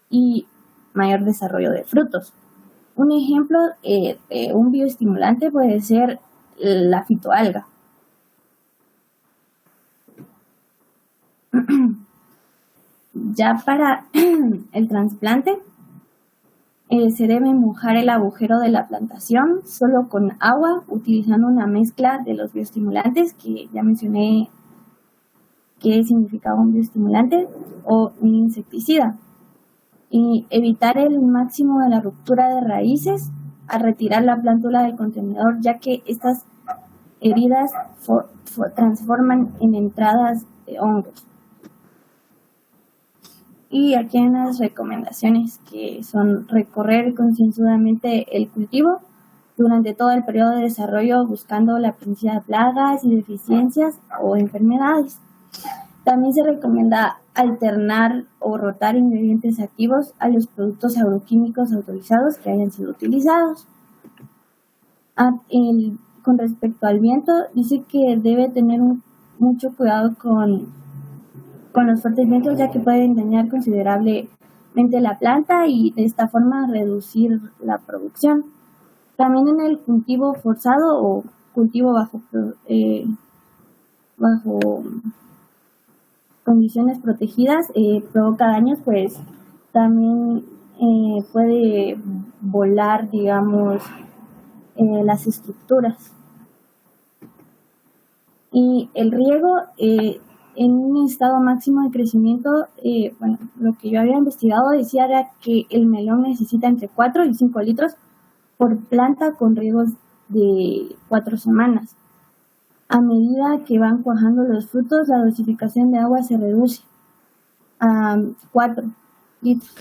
y mayor desarrollo de frutos. Un ejemplo de un bioestimulante puede ser la fitoalga. Ya para el trasplante, se debe mojar el agujero de la plantación solo con agua, utilizando una mezcla de los bioestimulantes que ya mencioné qué significaba un bioestimulante, o un insecticida. Y evitar el máximo de la ruptura de raíces al retirar la plántula del contenedor, ya que estas heridas transforman en entradas de hongos. Y aquí hay unas recomendaciones que son: recorrer concienzudamente el cultivo durante todo el periodo de desarrollo, buscando la presencia de plagas y deficiencias o enfermedades. También se recomienda alternar o rotar ingredientes activos a los productos agroquímicos autorizados que hayan sido utilizados. Con respecto al viento, dice que debe tener mucho cuidado con los fuertes vientos, ya que pueden dañar considerablemente la planta y de esta forma reducir la producción. También en el cultivo forzado o cultivo bajo condiciones protegidas provoca daños, pues también puede volar, digamos, las estructuras Y el riego en un estado máximo de crecimiento, bueno, lo que yo había investigado decía era que el melón necesita entre 4 y 5 litros por planta con riegos de 4 semanas. A medida que van cuajando los frutos, la dosificación de agua se reduce a 4 litros.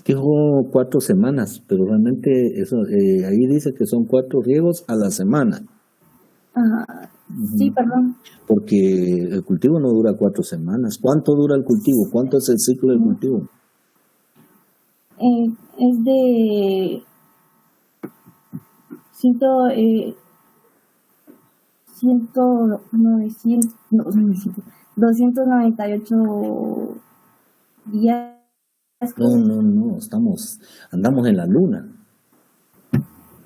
Dijo 4 semanas, pero realmente eso ahí dice que son 4 riegos a la semana. Sí, perdón. Porque el cultivo no dura 4 semanas. ¿Cuánto dura el cultivo? ¿Cuánto es el ciclo del cultivo? Es de 298 días. No, andamos en la luna.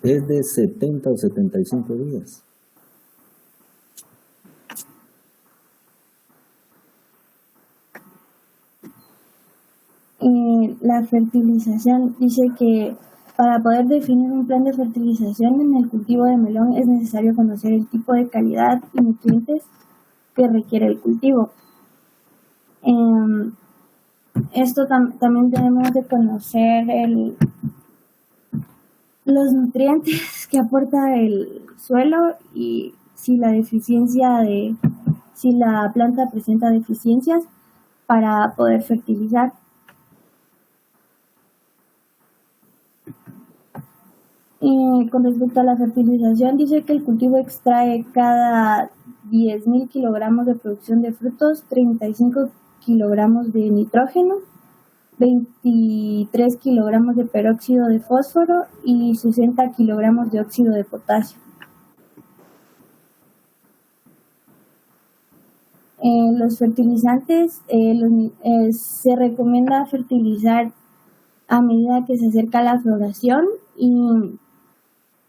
Es de 70 o 75 días. La fertilización dice que para poder definir un plan de fertilización en el cultivo de melón es necesario conocer el tipo de calidad y nutrientes que requiere el cultivo. Esto también tenemos que conocer los nutrientes que aporta el suelo y si la planta presenta deficiencias para poder fertilizar. Con respecto a la fertilización, dice que el cultivo extrae cada 10.000 kilogramos de producción de frutos, 35 kilogramos de nitrógeno, 23 kilogramos de peróxido de fósforo y 60 kilogramos de óxido de potasio. Los fertilizantes se recomienda fertilizar a medida que se acerca la floración y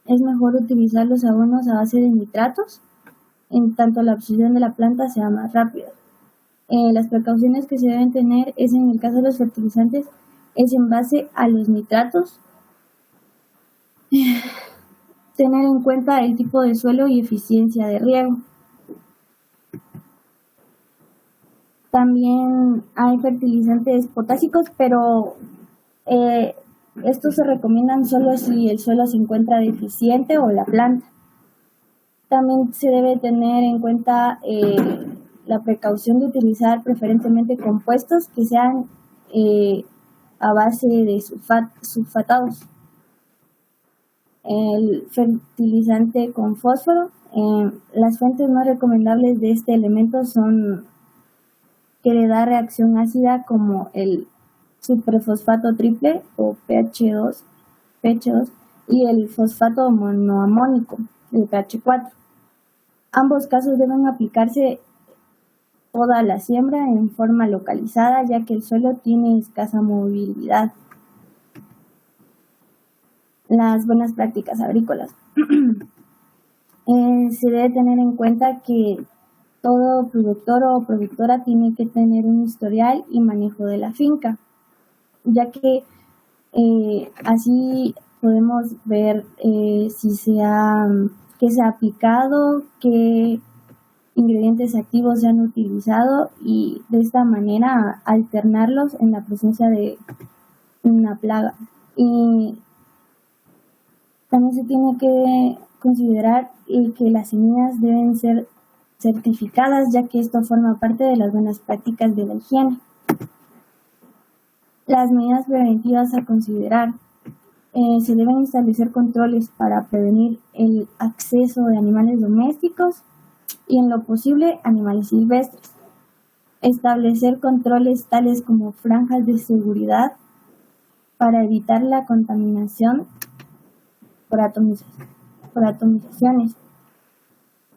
es mejor utilizar los abonos a base de nitratos, en tanto la absorción de la planta sea más rápida. Las precauciones que se deben tener es en el caso de los fertilizantes, es en base a los nitratos. Tener en cuenta el tipo de suelo y eficiencia de riego. También hay fertilizantes potásicos, pero estos se recomiendan solo si el suelo se encuentra deficiente o la planta. También se debe tener en cuenta la precaución de utilizar preferentemente compuestos que sean a base de sulfatados. El fertilizante con fósforo, las fuentes no recomendables de este elemento son que le da reacción ácida como el superfosfato triple o pH2 y el fosfato monoamónico, el pH4. Ambos casos deben aplicarse toda la siembra en forma localizada, ya que el suelo tiene escasa movilidad. Las buenas prácticas agrícolas. Se debe tener en cuenta que todo productor o productora tiene que tener un historial y manejo de la finca, ya que así podemos ver qué se ha aplicado, qué ingredientes activos se han utilizado y de esta manera alternarlos en la presencia de una plaga. Y también se tiene que considerar que las semillas deben ser certificadas, ya que esto forma parte de las buenas prácticas de la higiene. Las medidas preventivas a considerar. Se deben establecer controles para prevenir el acceso de animales domésticos y en lo posible animales silvestres. Establecer controles tales como franjas de seguridad para evitar la contaminación por atomizaciones.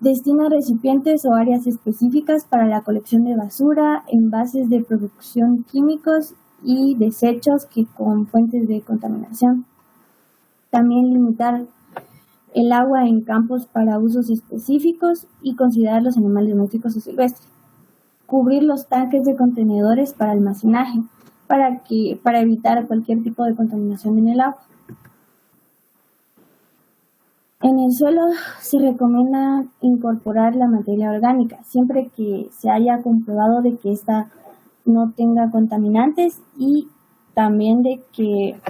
Destina recipientes o áreas específicas para la colección de basura, envases de producción químicos y desechos con fuentes de contaminación. También limitar el agua en campos para usos específicos y considerar los animales domésticos o silvestres. Cubrir los tanques de contenedores para almacenaje para evitar cualquier tipo de contaminación en el agua. En el suelo se recomienda incorporar la materia orgánica, siempre que se haya comprobado de que ésta no tenga contaminantes y también de que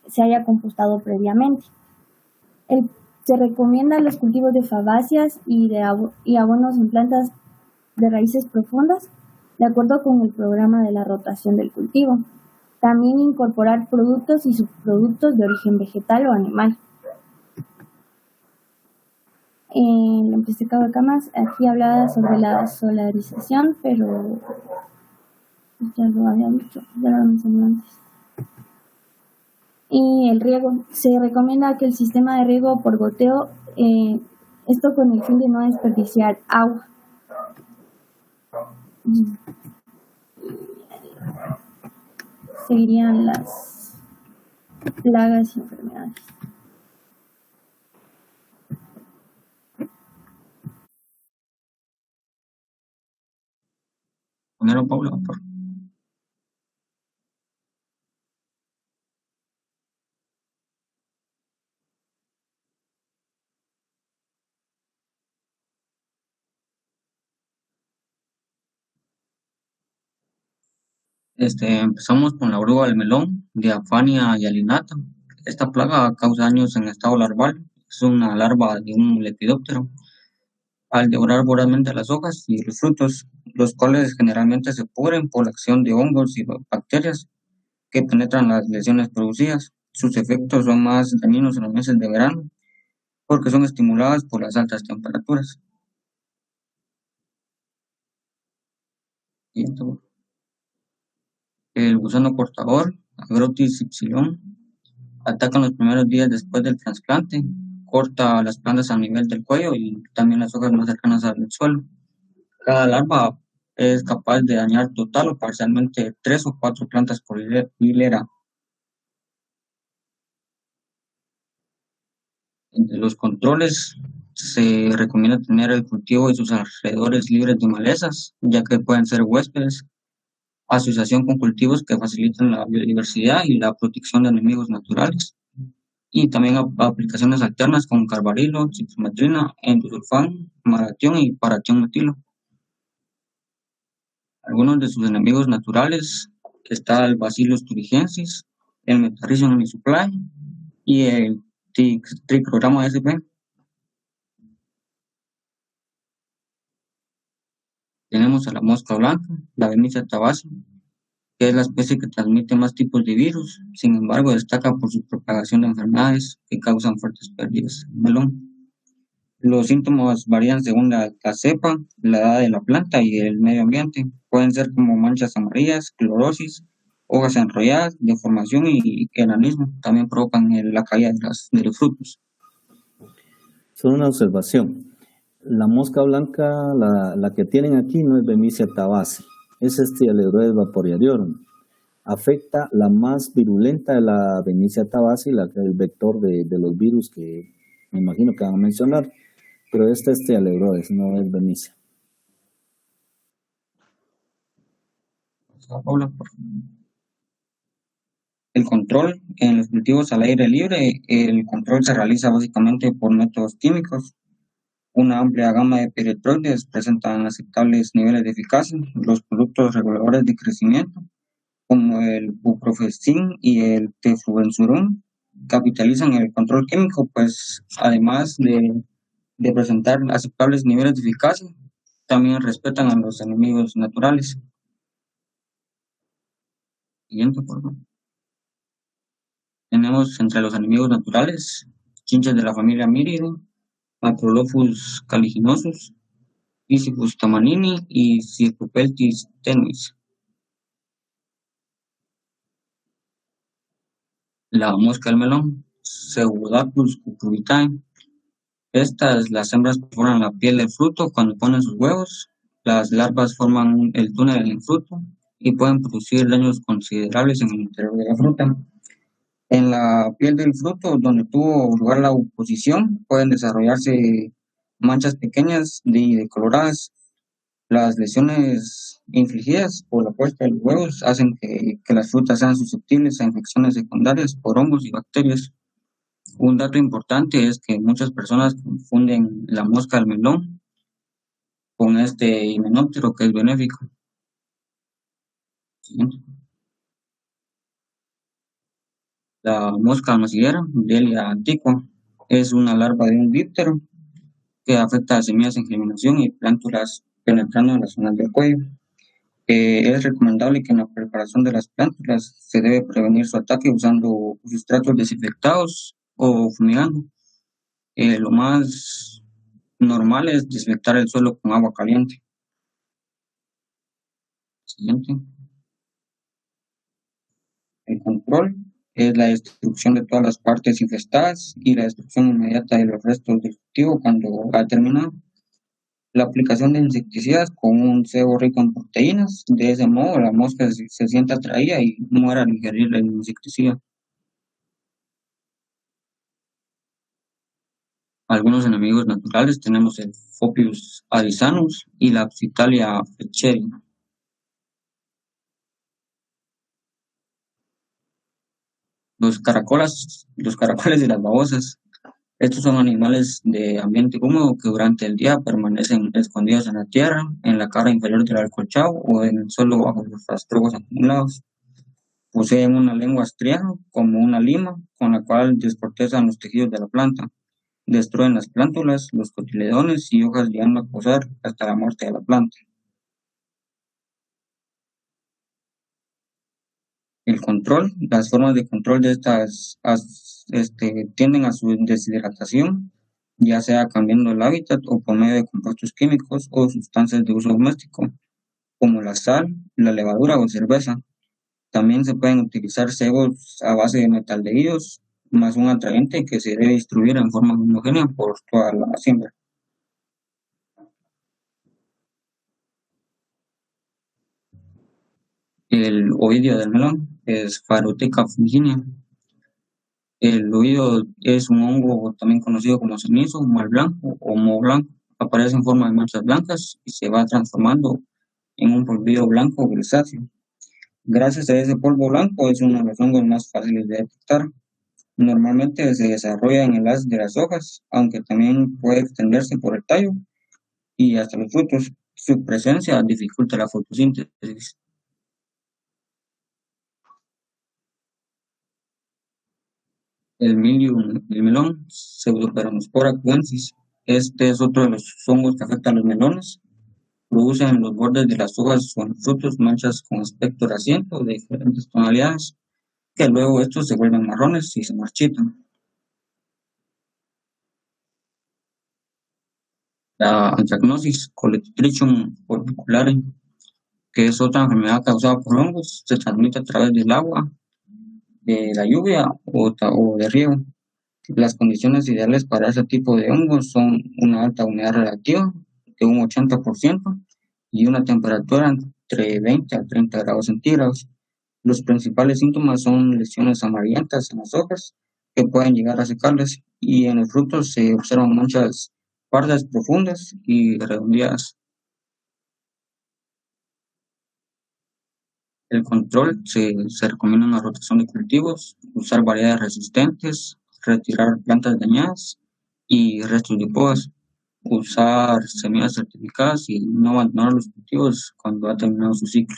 se haya compostado previamente. Se recomiendan los cultivos de fabáceas y abonos en plantas de raíces profundas, de acuerdo con el programa de la rotación del cultivo. También incorporar productos y subproductos de origen vegetal o animal. En la empresa de camas, aquí hablaba sobre la solarización, pero ya lo había dicho, ya lo mencioné antes. Y el riego, se recomienda que el sistema de riego por goteo, esto con el fin de no desperdiciar agua. Seguirían las plagas y enfermedades. Ponerlo, Paula, por favor. Empezamos con la oruga del melón, Diafania allinata. Esta plaga causa daños en estado larval. Es una larva de un lepidóptero. Al devorar vorazmente las hojas y los frutos, los cuales generalmente se pudren por la acción de hongos y bacterias que penetran las lesiones producidas. Sus efectos son más dañinos en los meses de verano, porque son estimuladas por las altas temperaturas. El gusano cortador, Agrotis ypsilon, ataca en los primeros días después del trasplante, corta las plantas a nivel del cuello y también las hojas más cercanas al suelo. Cada larva es capaz de dañar total o parcialmente 3 o 4 plantas por hilera. Entre los controles se recomienda tener el cultivo y sus alrededores libres de malezas, ya que pueden ser huéspedes, asociación con cultivos que facilitan la biodiversidad y la protección de enemigos naturales, y también aplicaciones alternas con carbarilo, citrometrina, endosulfán, maratión y paratión metilo. Algunos de sus enemigos naturales está el Bacillus thuringiensis, el Metarrhizium unisupply y el Trichogramma sp. Tenemos a la mosca blanca, la Bemisia tabaci, que es la especie que transmite más tipos de virus. Sin embargo, destaca por su propagación de enfermedades que causan fuertes pérdidas en el melón. Los síntomas varían según la cepa, la edad de la planta y el medio ambiente. Pueden ser como manchas amarillas, clorosis, hojas enrolladas, deformación y enanismo. También provocan la caída de los frutos. Solo una observación. La mosca blanca, la que tienen aquí, no es Bemisia tabaci, es Aleroides vaporiorum. Afecta la más virulenta de la Bemisia tabaci, el vector de los virus que me imagino que van a mencionar, pero este es Aleroides, no es Bemisia. El control en los cultivos al aire libre, el control se realiza básicamente por métodos químicos. Una amplia gama de piritroides presentan aceptables niveles de eficacia. Los productos reguladores de crecimiento, como el buprofezin y el teflubenzuron, capitalizan el control químico, pues además de presentar aceptables niveles de eficacia, también respetan a los enemigos naturales. Siguiente, por favor. Tenemos entre los enemigos naturales chinches de la familia Miridae, Macrolophus caliginosus, Lysicus tamanini y Circopeltis tenuis. La mosca del melón, Pseudacus cucurbitae. Las hembras perforan la piel del fruto cuando ponen sus huevos. Las larvas forman el túnel en el fruto y pueden producir daños considerables en el interior de la fruta. En la piel del fruto, donde tuvo lugar la oposición, pueden desarrollarse manchas pequeñas y decoloradas. Las lesiones infligidas por la puesta de los huevos hacen que las frutas sean susceptibles a infecciones secundarias por hongos y bacterias. Un dato importante es que muchas personas confunden la mosca del melón con este himenóptero que es benéfico. Siguiente. La mosca masiguera, Delia antiqua, es una larva de un díptero que afecta a semillas en germinación y plántulas penetrando en la zona del cuello. Es recomendable que en la preparación de las plántulas se debe prevenir su ataque usando sustratos desinfectados o fumigando. Lo más normal es desinfectar el suelo con agua caliente. Siguiente. El control es la destrucción de todas las partes infestadas y la destrucción inmediata de los restos del cultivo cuando ha terminado. La aplicación de insecticidas con un cebo rico en proteínas, de ese modo la mosca se siente atraída y muere al ingerir el insecticida. Algunos enemigos naturales tenemos el Phoebus arisanus y la Psittalia fletcheri. Los caracoles y las babosas. Estos son animales de ambiente húmedo que durante el día permanecen escondidos en la tierra, en la cara inferior del acolchado o en el suelo bajo los rastrojos acumulados. Poseen una lengua estriada como una lima, con la cual descortezan los tejidos de la planta. Destruyen las plántulas, los cotiledones y hojas, llegando a causar hasta la muerte de la planta. El control, las formas de control de estas tienden a su deshidratación, ya sea cambiando el hábitat o por medio de compuestos químicos o sustancias de uso doméstico, como la sal, la levadura o cerveza. También se pueden utilizar cebos a base de metaldehídos, más un atraente que se debe distribuir en forma homogénea por toda la siembra. El oidio del melón es Phaerotheca funginia. El oído es un hongo también conocido como cenizo, mal blanco o moho blanco. Aparece en forma de manchas blancas y se va transformando en un polvillo blanco grisáceo. Gracias a ese polvo blanco es uno de los hongos más fáciles de detectar. Normalmente se desarrolla en el haz de las hojas, aunque también puede extenderse por el tallo y hasta los frutos. Su presencia dificulta la fotosíntesis. El Milium del melón, Pseudoperonospora cubensis. Este es otro de los hongos que afectan a los melones. Produce en los bordes de las hojas o en los frutos manchas con aspecto grasiento de diferentes tonalidades, que luego estos se vuelven marrones y se marchitan. La Anthracnosis Coleotrichum orbiculare, que es otra enfermedad causada por hongos, se transmite a través del agua, de la lluvia o de riego. Las condiciones ideales para ese tipo de hongos son una alta humedad relativa de un 80% y una temperatura entre 20 a 30 grados centígrados. Los principales síntomas son lesiones amarillentas en las hojas que pueden llegar a secarlas, y en los frutos se observan manchas pardas profundas y redondeadas. El control se recomienda una rotación de cultivos, usar variedades resistentes, retirar plantas dañadas y restos de podas, usar semillas certificadas y no abandonar los cultivos cuando ha terminado su ciclo.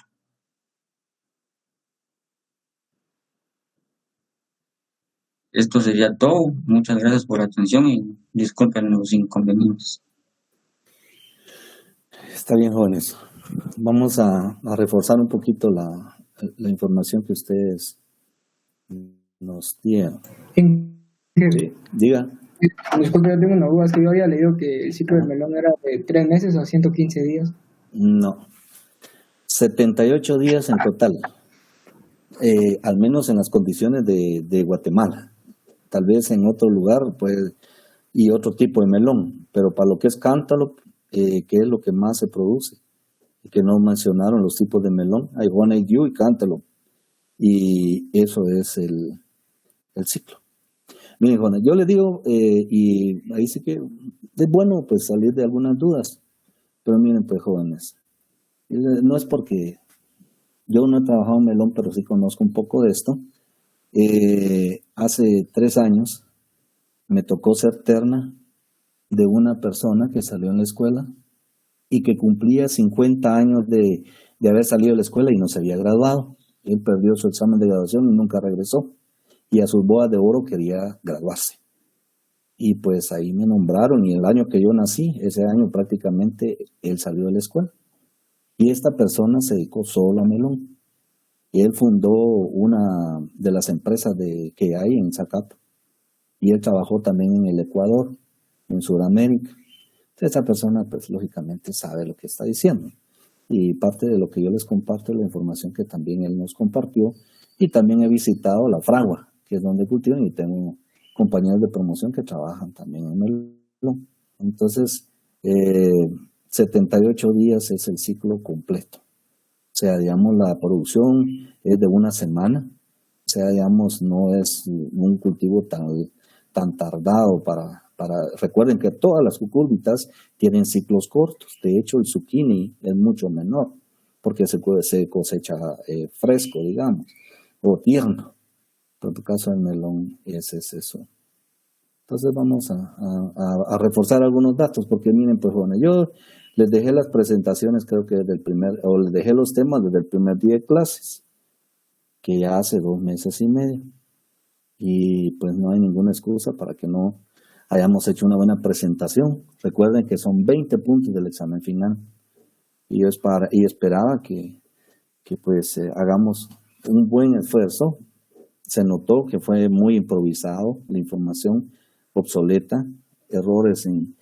Esto sería todo. Muchas gracias por la atención y disculpen los inconvenientes. Está bien, jóvenes. Vamos a reforzar un poquito la información que ustedes nos dieron. Sí. Diga. Disculpe, yo tengo una duda. Es que yo había leído que el ciclo del melón era de 3 meses a 115 días. No. 78 días en total. Al menos en las condiciones de Guatemala. Tal vez en otro lugar, pues, y otro tipo de melón. Pero para lo que es cántalo, que es lo que más se produce, y que no mencionaron los tipos de melón, hay honeydew y cántalo, y eso es el ciclo. Miren, Juana, yo le digo, y ahí sí que es bueno pues salir de algunas dudas, pero miren pues, jóvenes, no es porque yo no he trabajado en melón, pero sí conozco un poco de esto. Hace 3 años me tocó ser terna de una persona que salió en la escuela y que cumplía 50 años de haber salido de la escuela y no se había graduado. Él perdió su examen de graduación y nunca regresó. Y a sus bodas de oro quería graduarse. Y pues ahí me nombraron, y el año que yo nací, ese año prácticamente él salió de la escuela. Y esta persona se dedicó solo a melón. Y él fundó una de las empresas que hay en Zacapa. Y él trabajó también en el Ecuador, en Sudamérica. Esa persona, pues lógicamente sabe lo que está diciendo. Y parte de lo que yo les comparto es la información que también él nos compartió. Y también he visitado La Fragua, que es donde cultivan, y tengo compañeros de promoción que trabajan también en melón. Entonces, 78 días es el ciclo completo. O sea, digamos, la producción es de una semana. O sea, digamos, no es un cultivo tan tardado recuerden que todas las cucurbitas tienen ciclos cortos. De hecho, el zucchini es mucho menor porque se cosecha fresco, digamos, o tierno. En tu caso, el melón es eso. Entonces vamos a reforzar algunos datos, porque miren, pues bueno, yo les dejé las presentaciones, creo que les dejé los temas desde el primer día de clases, que ya hace 2 meses y medio. Y pues no hay ninguna excusa para que no hayamos hecho una buena presentación. Recuerden que son 20 puntos del examen final. Y esperaba que pues hagamos un buen esfuerzo. Se notó que fue muy improvisado, la información obsoleta, errores en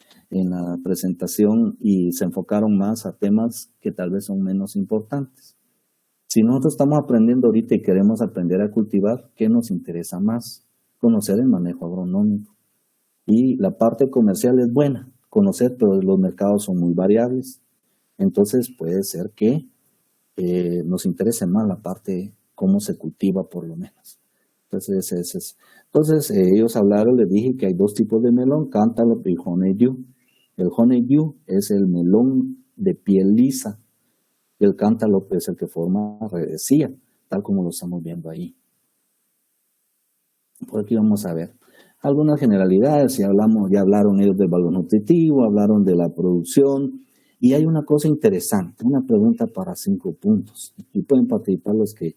la presentación, y se enfocaron más a temas que tal vez son menos importantes. Si nosotros estamos aprendiendo ahorita y queremos aprender a cultivar, ¿qué nos interesa más? Conocer el manejo agronómico. Y la parte comercial es buena, conocer, pero los mercados son muy variables. Entonces puede ser que nos interese más la parte cómo se cultiva, por lo menos. Entonces ellos hablaron, les dije que hay 2 tipos de melón, Cantaloupe y Honeydew. El Honeydew es el melón de piel lisa, y el Cantaloupe es el que forma redecilla, tal como lo estamos viendo ahí. Por aquí vamos a ver algunas generalidades. Ya hablaron ellos del valor nutritivo, hablaron de la producción, y hay una cosa interesante, una pregunta para 5 puntos, y pueden participar los que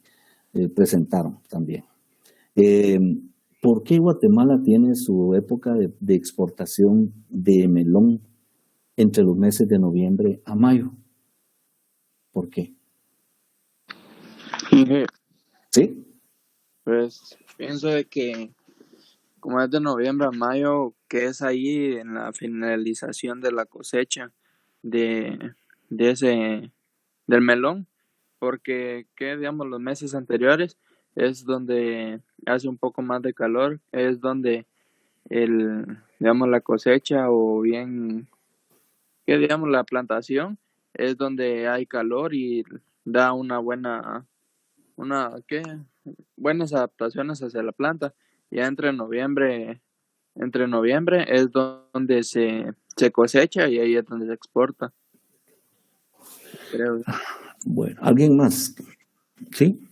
presentaron también. ¿Por qué Guatemala tiene su época de exportación de melón entre los meses de noviembre a mayo? ¿Por qué? ¿Sí? Pues pienso de que como es de noviembre a mayo, que es ahí en la finalización de la cosecha del melón, porque digamos los meses anteriores es donde hace un poco más de calor, es donde digamos la cosecha, o bien digamos la plantación, es donde hay calor y da buenas adaptaciones hacia la planta. Ya entre noviembre es donde se cosecha, y ahí es donde se exporta, creo. Bueno, ¿alguien más? ¿Sí?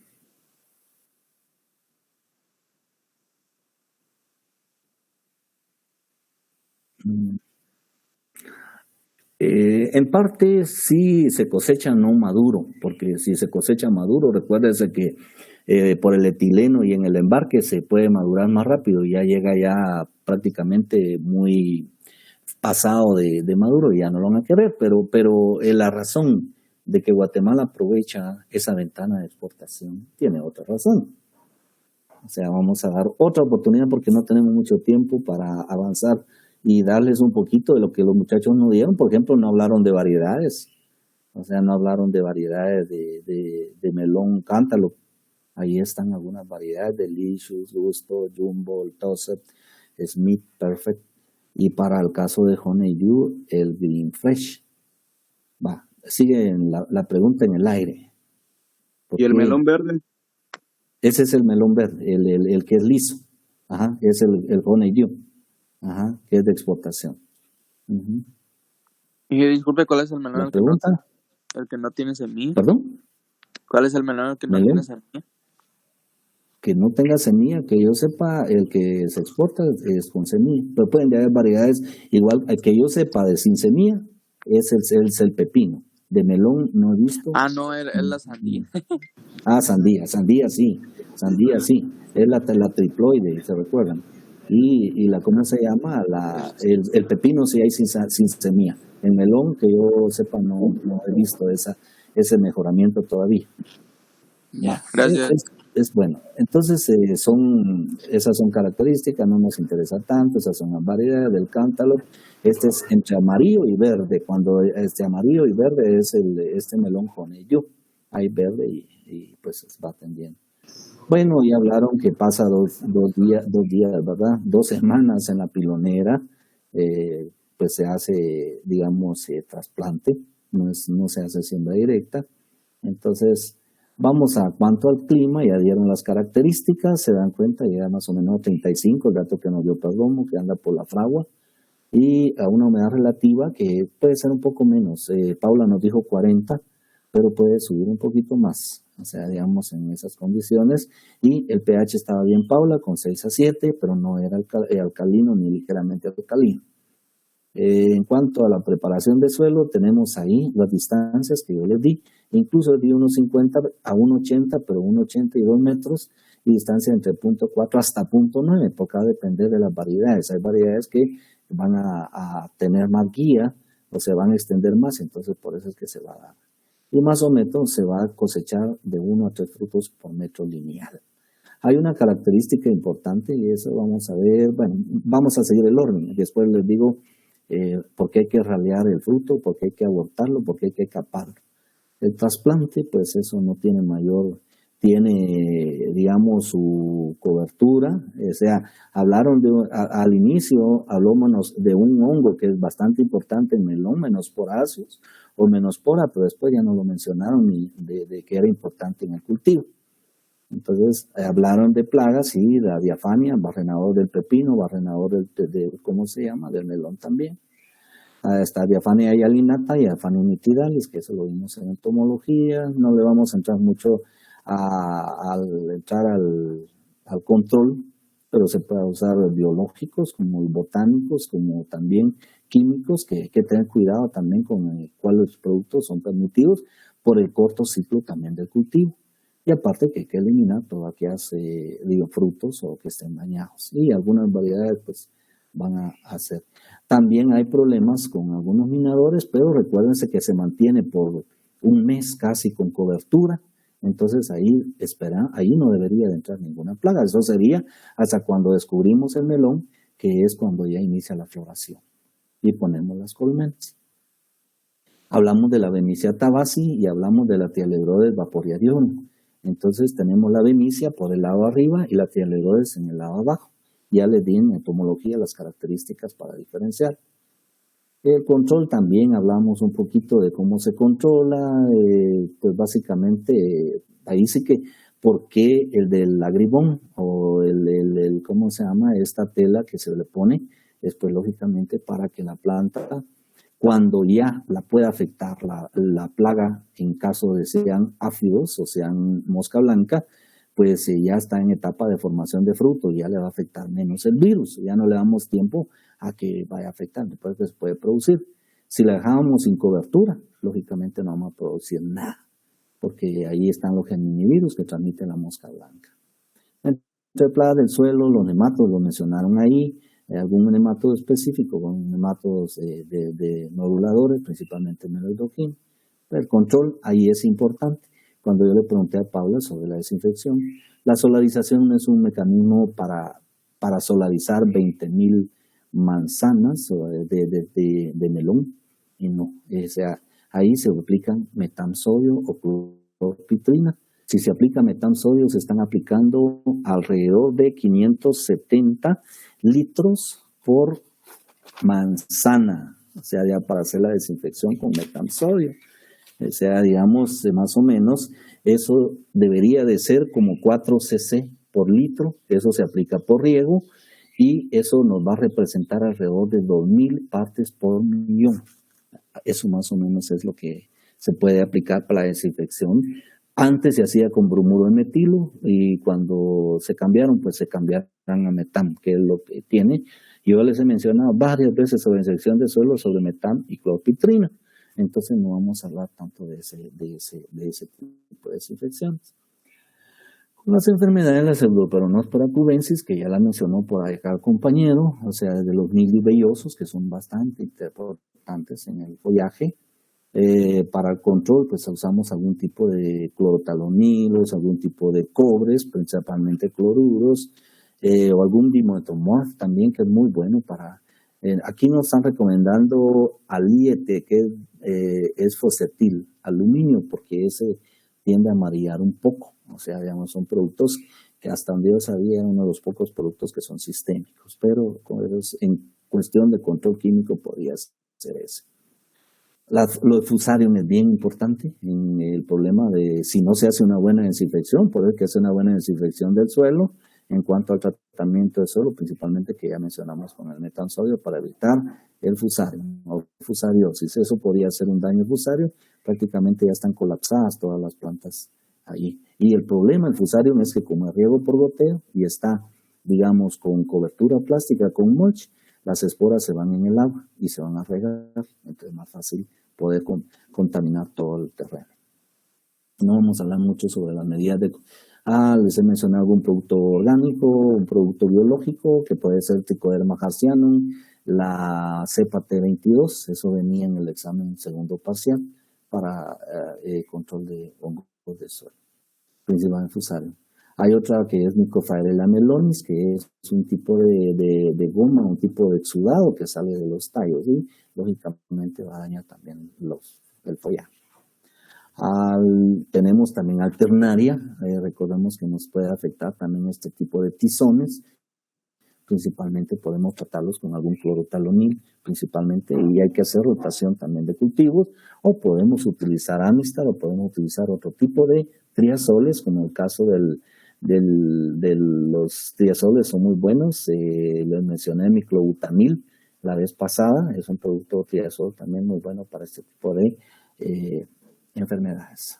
En parte sí se cosecha no maduro, porque si se cosecha maduro, recuérdese que por el etileno y en el embarque se puede madurar más rápido, y ya llega ya prácticamente muy pasado de maduro y ya no lo van a querer, pero la razón de que Guatemala aprovecha esa ventana de exportación tiene otra razón. O sea, vamos a dar otra oportunidad porque no tenemos mucho tiempo para avanzar y darles un poquito de lo que los muchachos nos dieron. Por ejemplo, no hablaron de variedades. O sea, no hablaron de variedades de melón cántalo. Ahí están algunas variedades: Delicious, Gusto, Jumbo, Tosset, Smith, Perfect. Y para el caso de Honeydew, el Green Fresh. Sigue la pregunta en el aire. ¿Y el melón verde? Ese es el melón verde, el que es liso. Ajá, es el Honeydew. Ajá, que es de exportación. Uh-huh. Y disculpe, ¿cuál es el melón el que no tiene semilla? ¿Perdón? ¿Cuál es el melón que no tiene semilla? que no tenga semilla, que yo sepa, el que se exporta es con semilla. Pero pueden haber variedades, igual el que yo sepa de sin semilla, es el pepino. De melón no he visto. Ah, no, es la sandía. Ah, sandía sí. Es la triploide, ¿se recuerdan? Y la, ¿cómo se llama? El pepino sí hay sin semilla. El melón, que yo sepa, no he visto ese mejoramiento todavía. Ya, gracias. Es bueno. Entonces, esas son características, no nos interesa tanto, esas son las variedades del cántalo. Este es entre amarillo y verde. Cuando amarillo y verde es este melón con ello. Hay verde y pues va tendiendo. Bueno, ya hablaron que pasa dos días, ¿verdad? 2 semanas en la pilonera, pues se hace, digamos, trasplante, no se hace siembra directa. Entonces, vamos a cuanto al clima, ya dieron las características, se dan cuenta, ya más o menos 35, el dato que nos dio Perdomo, que anda por la fragua, y a una humedad relativa que puede ser un poco menos. Paula nos dijo 40, pero puede subir un poquito más, o sea, digamos, en esas condiciones. Y el pH estaba bien, Paula, con 6 a 7, pero no era alcalino ni ligeramente alcalino. En cuanto a la preparación de suelo, tenemos ahí las distancias que yo les di. Incluso les di 1.50 a 1.80, pero 1.80 y 2 metros, y distancia entre 0.4 hasta 0.9, porque va a depender de las variedades. Hay variedades que van a tener más guía o se van a extender más, entonces por eso es que se va a dar. Y más o menos se va a cosechar de 1 a 3 frutos por metro lineal. Hay una característica importante y eso vamos a ver, bueno, vamos a seguir el orden. Después les digo por qué hay que ralear el fruto, por qué hay que abortarlo, por qué hay que caparlo. El trasplante, pues eso no tiene tiene, digamos, su cobertura. O sea, hablaron al inicio, hablamos de un hongo que es bastante importante en melón, menosporáceos o menospora, pero después ya no lo mencionaron ni de que era importante en el cultivo. Entonces, hablaron de plagas y la diafania, barrenador del pepino, barrenador ¿cómo se llama? Del melón también. Está diafania hialinata y diafania nitidalis, que eso lo vimos en entomología. No le vamos a entrar mucho al control, pero se puede usar biológicos como botánicos, como también químicos, que hay que tener cuidado también con cuáles productos son permitidos por el corto ciclo también del cultivo. Y aparte que hay que eliminar todo aquellos frutos o que estén dañados. Y algunas variedades pues van a hacer. También hay problemas con algunos minadores, pero recuérdense que se mantiene por un mes casi con cobertura. Entonces ahí no debería de entrar ninguna plaga. Eso sería hasta cuando descubrimos el melón, que es cuando ya inicia la floración. Y ponemos las colmenas. Hablamos de la Bemisia tabaci y hablamos de la Tialerodes vaporiarium. Entonces tenemos la Bemisia por el lado arriba y la Tialerodes en el lado abajo. Ya les di en entomología las características para diferenciar. El control también hablamos un poquito de cómo se controla, pues básicamente ahí sí que por qué el del agribón o ¿cómo se llama? Esta tela que se le pone, es pues lógicamente para que la planta, cuando ya la pueda afectar la plaga, en caso de sean áfidos o sean mosca blanca, pues ya está en etapa de formación de fruto, ya le va a afectar menos el virus, ya no le damos tiempo a que vaya a afectar, después que se puede producir. Si la dejábamos sin cobertura, lógicamente no vamos a producir nada, porque ahí están los geminivirus que transmiten la mosca blanca. Entre plagas del suelo, los nematodos lo mencionaron ahí, algún nematodo específico, con nematodos de noduladores, principalmente meloidoquín. El control ahí es importante. Cuando yo le pregunté a Paula sobre la desinfección, la solarización es un mecanismo para solarizar 20.000 manzanas de melón, y no, o sea, ahí se aplican metamsodio o clorpitrina. Si se aplica metamsodio, se están aplicando alrededor de 570 litros por manzana, o sea, ya para hacer la desinfección con metamsodio. O sea, digamos, más o menos, eso debería de ser como 4 cc por litro, eso se aplica por riego, y eso nos va a representar alrededor de 2.000 partes por millón. Eso más o menos es lo que se puede aplicar para la desinfección Antes se hacía con bromuro de metilo y cuando se cambiaron, pues se cambiaron a metam, que es lo que tiene. Yo les he mencionado varias veces sobre infección de suelo, sobre metam y clorpitrina. Entonces no vamos a hablar tanto de ese tipo de desinfecciones. Con las enfermedades de la pseudoperonospora cubensis, que ya la mencionó por acá el compañero, o sea, de los mildios vellosos, que son bastante importantes en el follaje. Para el control, pues usamos algún tipo de clorotalonilos, algún tipo de cobres, principalmente cloruros, o algún dimetomorf también, que es muy bueno aquí nos están recomendando aliete, que es fosfetil, aluminio, porque ese tiende a amarillar un poco. O sea, digamos, son productos que hasta donde yo sabía eran uno de los pocos productos que son sistémicos, pero en cuestión de control químico podría ser ese. Lo de fusarium es bien importante en el problema de si no se hace una buena desinfección, poder que hace una buena desinfección del suelo en cuanto al tratamiento del suelo, principalmente que ya mencionamos con el metansodio para evitar el fusarium o fusariosis. Eso podría ser un daño fusario, prácticamente ya están colapsadas todas las plantas ahí. Y el problema del fusarium es que como es riego por goteo y está, digamos, con cobertura plástica, con mulch, las esporas se van en el agua y se van a regar, entonces es más fácil poder contaminar todo el terreno. No vamos a hablar mucho sobre las medidas les he mencionado algún producto orgánico, un producto biológico, que puede ser Trichoderma harscianum, la cepa T22, eso venía en el examen segundo parcial para control de hongos de suelo, principalmente fusarium. Hay otra que es Mycophylla melonis, que es un tipo de goma, un tipo de exudado que sale de los tallos y lógicamente va a dañar también el follaje. Tenemos también alternaria, recordemos que nos puede afectar también este tipo de tizones. Principalmente podemos tratarlos con algún clorotalonil, principalmente, y hay que hacer rotación también de cultivos, o podemos utilizar Amistad, o podemos utilizar otro tipo de triazoles, como el caso de los triazoles son muy buenos. Les mencioné miclobutamil la vez pasada, es un producto triazol también muy bueno para este tipo de enfermedades.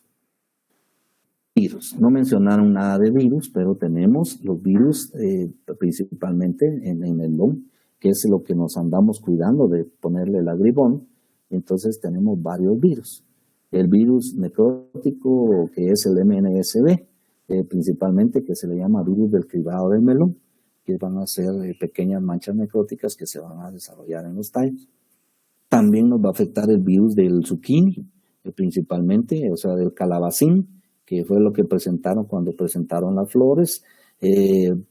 Virus. No mencionaron nada de virus, pero tenemos los virus principalmente en el melón, que es lo que nos andamos cuidando de ponerle el agribón. Entonces tenemos varios virus. El virus necrótico, que es el MNSB, principalmente, que se le llama virus del cribado del melón, que van a ser pequeñas manchas necróticas que se van a desarrollar en los tallos. También nos va a afectar el virus del zucchini, principalmente, o sea, del calabacín, que fue lo que presentaron cuando presentaron las flores.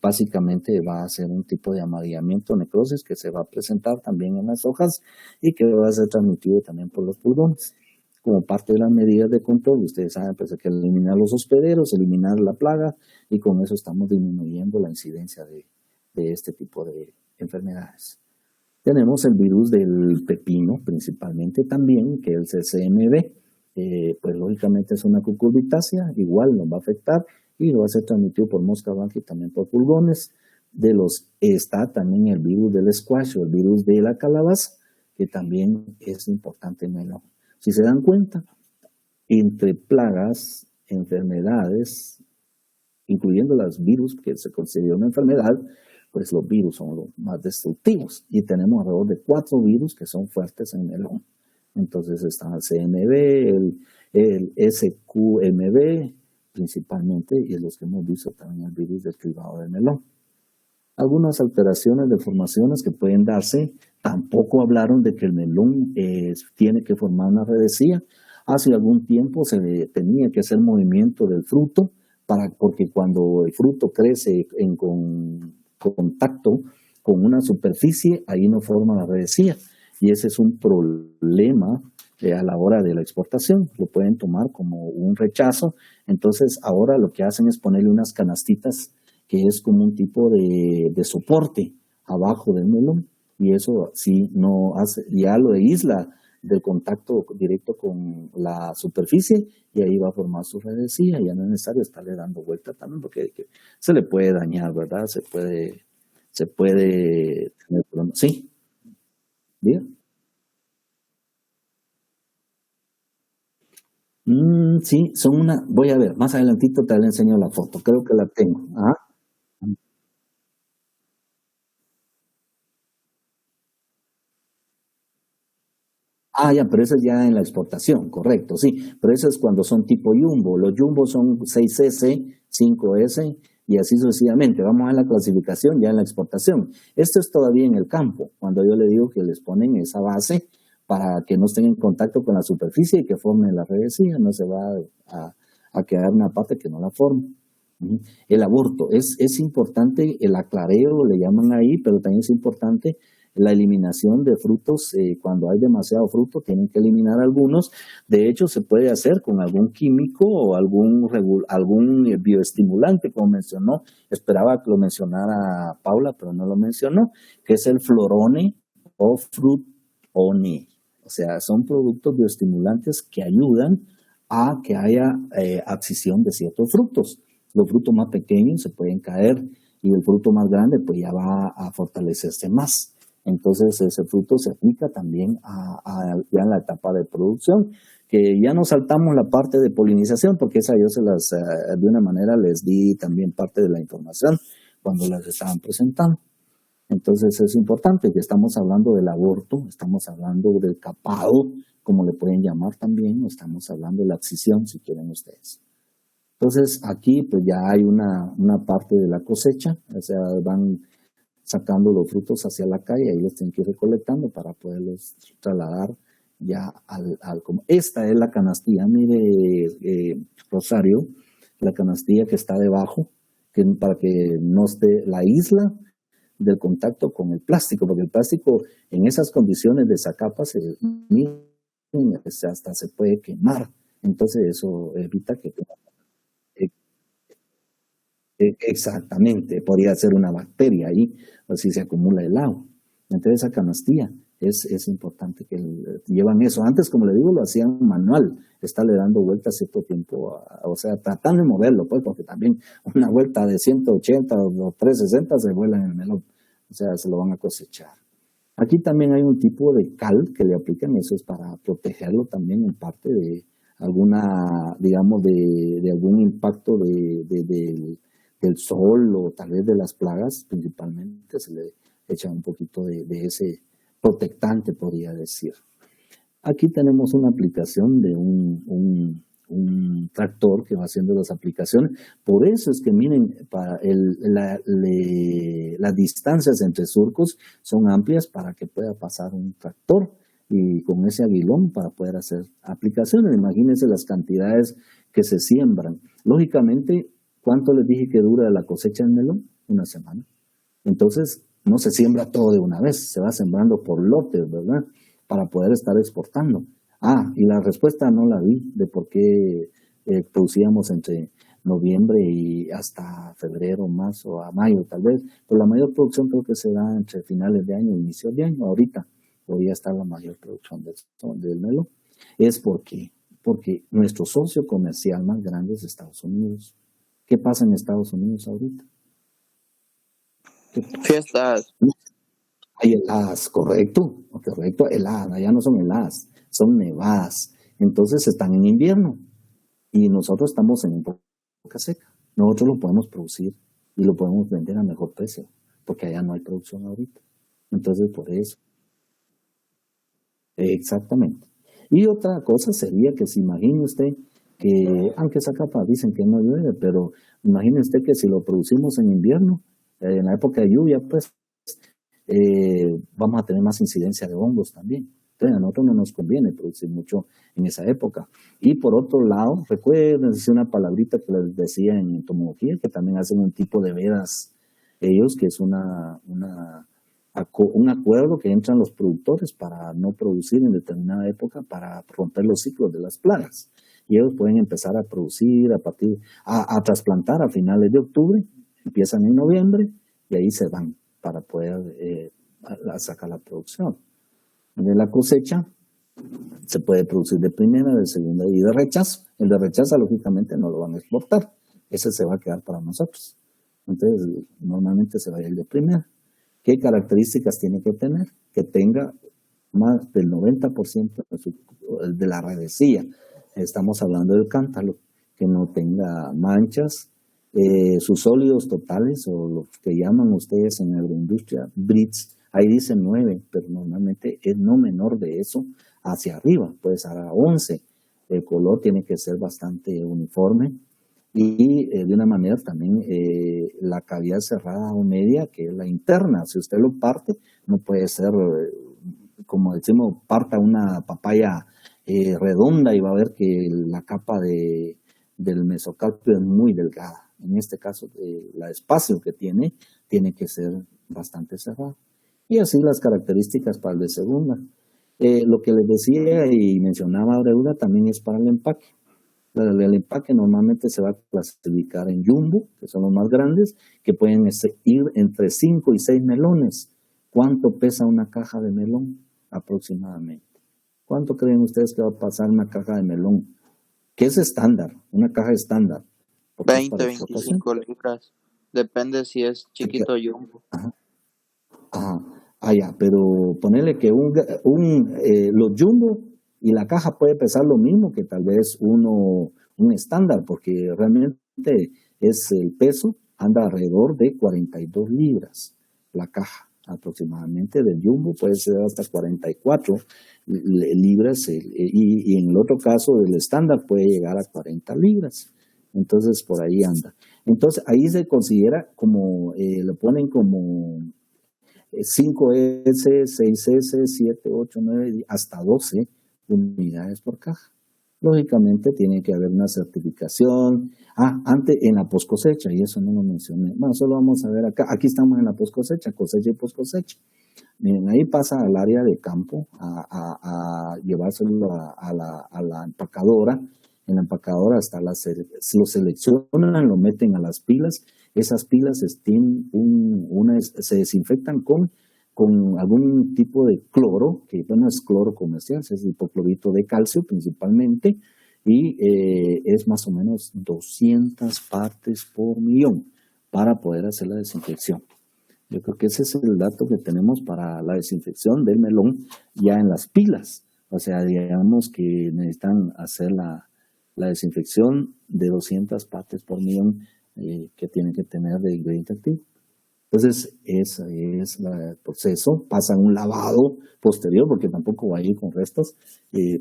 Básicamente va a ser un tipo de amarillamiento, necrosis, que se va a presentar también en las hojas y que va a ser transmitido también por los pulgones. Como parte de las medidas de control, ustedes saben, pues hay que eliminar los hospederos, eliminar la plaga, y con eso estamos disminuyendo la incidencia de este tipo de enfermedades. Tenemos el virus del pepino, principalmente también, que es el CCMB. Pues lógicamente es una cucurbitácea, igual nos va a afectar y lo va a ser transmitido por mosca blanca y también por pulgones. Está también el virus del squash o el virus de la calabaza, que también es importante en el melón. Si se dan cuenta, entre plagas, enfermedades, incluyendo los virus que se considera una enfermedad, pues los virus son los más destructivos y tenemos alrededor de 4 virus que son fuertes en el melón. Entonces están el CMB, el SQMB principalmente, y los que hemos visto también el virus del cribado del melón. Algunas alteraciones de formaciones que pueden darse, tampoco hablaron de que el melón tiene que formar una redecilla. Hace algún tiempo se tenía que hacer movimiento del fruto, porque cuando el fruto crece en contacto con una superficie, ahí no forma la redecilla. Y ese es un problema a la hora de la exportación. Lo pueden tomar como un rechazo. Entonces ahora lo que hacen es ponerle unas canastitas que es como un tipo de soporte abajo del melón. Y eso sí no hace, ya lo aísla del contacto directo con la superficie y ahí va a formar su redecilla. Ya no es necesario estarle dando vuelta también porque se le puede dañar, ¿verdad? Se puede tener problemas. Sí. ¿Bien? Sí, son voy a ver, más adelantito te le enseño la foto, creo que la tengo. Ya, pero eso es ya en la exportación, correcto, sí. Pero eso es cuando son tipo jumbo. Los jumbos son 6S, 5S y así sucesivamente. Vamos a la clasificación ya en la exportación. Esto es todavía en el campo, cuando yo le digo que les ponen esa base para que no estén en contacto con la superficie y que formen la redecilla, no se va a quedar una parte que no la forme. El aborto, es importante el aclareo, le llaman ahí, pero también es importante la eliminación de frutos. Cuando hay demasiado fruto tienen que eliminar algunos. De hecho, se puede hacer con algún químico o algún bioestimulante, como mencionó. Esperaba que lo mencionara Paula, pero no lo mencionó, que es el Florone o Frutone. O sea, son productos bioestimulantes que ayudan a que haya abscisión de ciertos frutos. Los frutos más pequeños se pueden caer y el fruto más grande pues ya va a fortalecerse más. Entonces ese fruto se aplica también ya en la etapa de producción, que ya nos saltamos la parte de polinización, porque esa yo de una manera les di también parte de la información cuando las estaban presentando. Entonces es importante que estamos hablando del aborto, estamos hablando del capado, como le pueden llamar también, o estamos hablando de la abscisión, si quieren ustedes. Entonces aquí pues ya hay una parte de la cosecha, o sea, van sacando los frutos hacia la calle y los tienen que ir recolectando para poderlos trasladar ya como esta es la canastilla, mire Rosario, la canastilla que está debajo, para que no esté la isla del contacto con el plástico, porque el plástico en esas condiciones de esa capa hasta se puede quemar, entonces eso evita que exactamente, podría ser una bacteria ahí, o si se acumula el agua. Entonces esa canastilla es importante que llevan eso. Antes, como le digo, lo hacían manual, estarle dando vueltas cierto tiempo, o sea, tratando de moverlo, pues, porque también una vuelta de 180 o 360 se vuela en el melón, o sea, se lo van a cosechar. Aquí también hay un tipo de cal que le aplican, eso es para protegerlo también en parte de alguna, digamos, de algún impacto del sol o tal vez de las plagas, principalmente se le echa un poquito de ese protectante, podría decir. Aquí tenemos una aplicación de un tractor que va haciendo las aplicaciones. Por eso es que miren, para las distancias entre surcos son amplias para que pueda pasar un tractor y con ese aguilón para poder hacer aplicaciones. Imagínense las cantidades que se siembran. Lógicamente, ¿cuánto les dije que dura la cosecha del melón? Una semana. Entonces, no se siembra todo de una vez, se va sembrando por lotes, ¿verdad? Para poder estar exportando. Y la respuesta no la vi de por qué producíamos entre noviembre y hasta febrero, marzo, a mayo tal vez. Pero la mayor producción creo que se da entre finales de año e inicio de año. Ahorita podría estar la mayor producción del melón. Es porque nuestro socio comercial más grande es Estados Unidos. ¿Qué pasa en Estados Unidos ahorita? Fiestas. Hay heladas, correcto, heladas, allá no son heladas, son nevadas. Entonces están en invierno y nosotros estamos en época seca. Nosotros lo podemos producir y lo podemos vender a mejor precio, porque allá no hay producción ahorita. Entonces por eso. Exactamente. Y otra cosa sería que se imagine usted que, aunque esa capa dicen que no llueve, pero imagine usted que si lo producimos en invierno, en la época de lluvia, pues vamos a tener más incidencia de hongos también. Entonces a nosotros no nos conviene producir mucho en esa época. Y por otro lado, recuerden, decir una palabrita que les decía en entomología, que también hacen un tipo de vedas ellos, que es un acuerdo que entran los productores para no producir en determinada época, para romper los ciclos de las plagas. Y ellos pueden empezar a producir a trasplantar a finales de octubre, empiezan en noviembre y ahí se van para poder sacar la producción. De la cosecha se puede producir de primera, de segunda y de rechazo. El de rechazo lógicamente no lo van a exportar, ese se va a quedar para nosotros. Entonces normalmente se va a ir el de primera. ¿Qué características tiene que tener? Que tenga más del 90% de la redecilla estamos hablando del cántalo, que no tenga manchas, sus sólidos totales, o lo que llaman ustedes en agroindustria, Brits, ahí dice 9, pero normalmente es no menor de eso hacia arriba, puede ser a 11. El color tiene que ser bastante uniforme y de una manera también la cavidad cerrada o media, que es la interna. Si usted lo parte, no puede ser, como decimos, parta una papaya redonda y va a ver que la capa del mesocarpio es muy delgada. En este caso, el espacio que tiene que ser bastante cerrado. Y así las características para el de segunda. Lo que les decía y mencionaba Aureula también es para el empaque. El empaque normalmente se va a clasificar en jumbo, que son los más grandes, que pueden ir entre 5 y 6 melones. ¿Cuánto pesa una caja de melón aproximadamente? ¿Cuánto creen ustedes que va a pasar una caja de melón? ¿Qué es estándar? Una caja estándar. 20, 25 libras. Depende si es chiquito o jumbo. Ajá. Ya, pero ponerle que los jumbo y la caja puede pesar lo mismo que tal vez un estándar, porque realmente es el peso, anda alrededor de 42 libras la caja aproximadamente. Del jumbo puede ser hasta 44 libras y en el otro caso del estándar puede llegar a 40 libras. Entonces por ahí anda. Entonces ahí se considera como, lo ponen como 5S, 6S, 7, 8, 9, hasta 12 unidades por caja. Lógicamente tiene que haber una certificación. Antes en la post cosecha, y eso no lo mencioné. Bueno, solo vamos a ver acá. Aquí estamos en la post cosecha y post cosecha. Miren, ahí pasa al área de campo a llevárselo a la empacadora. En la empacadora lo seleccionan, lo meten a las pilas. Esas pilas se desinfectan con algún tipo de cloro, que no es cloro comercial, es hipoclorito de calcio principalmente, y es más o menos 200 partes por millón para poder hacer la desinfección. Yo creo que ese es el dato que tenemos para la desinfección del melón ya en las pilas. O sea, digamos que necesitan hacer la desinfección de 200 partes por millón que tienen que tener de ingrediente activo. Entonces, ese es el proceso. Pasan un lavado posterior, porque tampoco va a ir con restos.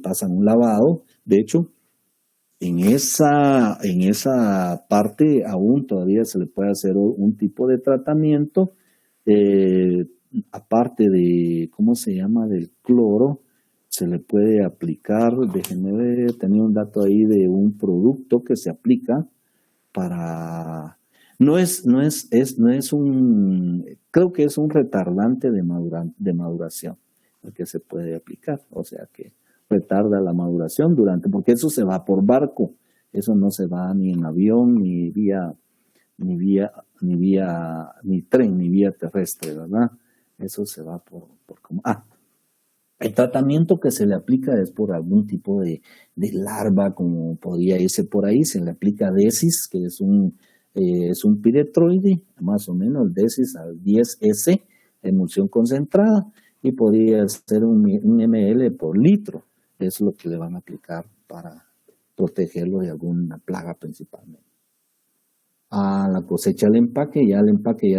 Pasan un lavado. De hecho, en esa parte aún todavía se le puede hacer un tipo de tratamiento, aparte de, ¿cómo se llama?, del cloro. Se le puede aplicar, déjenme ver, tenía un dato ahí de un producto que se aplica para, creo que es un retardante de maduración, el que se puede aplicar, o sea que retarda la maduración porque eso se va por barco, eso no se va ni en avión, ni tren, ni vía terrestre, ¿verdad? Eso se va por como, el tratamiento que se le aplica es por algún tipo de larva, como podría irse por ahí. Se le aplica Desis, que es un piretroide, más o menos el Desis al 10S, emulsión concentrada, y podría ser un ml por litro. Es lo que le van a aplicar para protegerlo de alguna plaga principalmente. A la cosecha el empaque ya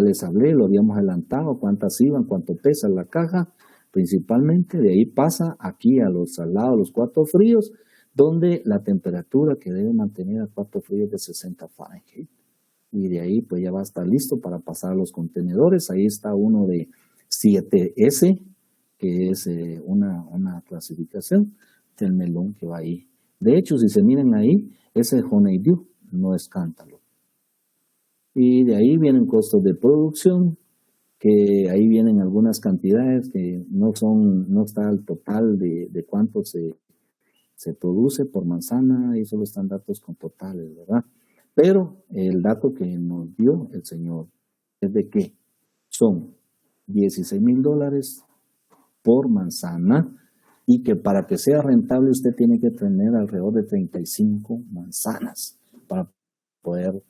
les hablé, lo habíamos adelantado, cuántas iban, cuánto pesa la caja. Principalmente de ahí pasa aquí a los salados, los 4 fríos, donde la temperatura que debe mantener a 4 fríos de 60 Fahrenheit. Y de ahí pues ya va a estar listo para pasar a los contenedores. Ahí está uno de 7S, que es una clasificación del melón que va ahí. De hecho, si se miran ahí, ese es honeydew, no es cántalo. Y de ahí vienen costos de producción, que ahí vienen algunas cantidades que no está el total de cuánto se produce por manzana, y solo están datos con totales, ¿verdad? Pero el dato que nos dio el señor es de que son $16,000 por manzana, y que para que sea rentable usted tiene que tener alrededor de 35 manzanas para poder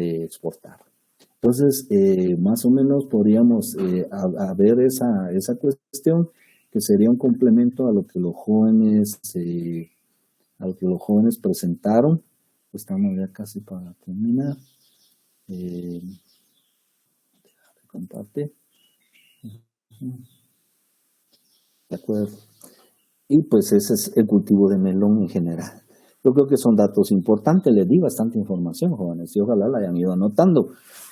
exportar. Entonces, más o menos podríamos ver esa cuestión, que sería un complemento a lo que los jóvenes a lo que los jóvenes presentaron. Pues estamos ya casi para terminar. Comparte. De acuerdo. Y pues ese es el cultivo de melón en general. Yo creo que son datos importantes, les di bastante información, jóvenes, y ojalá la hayan ido anotando,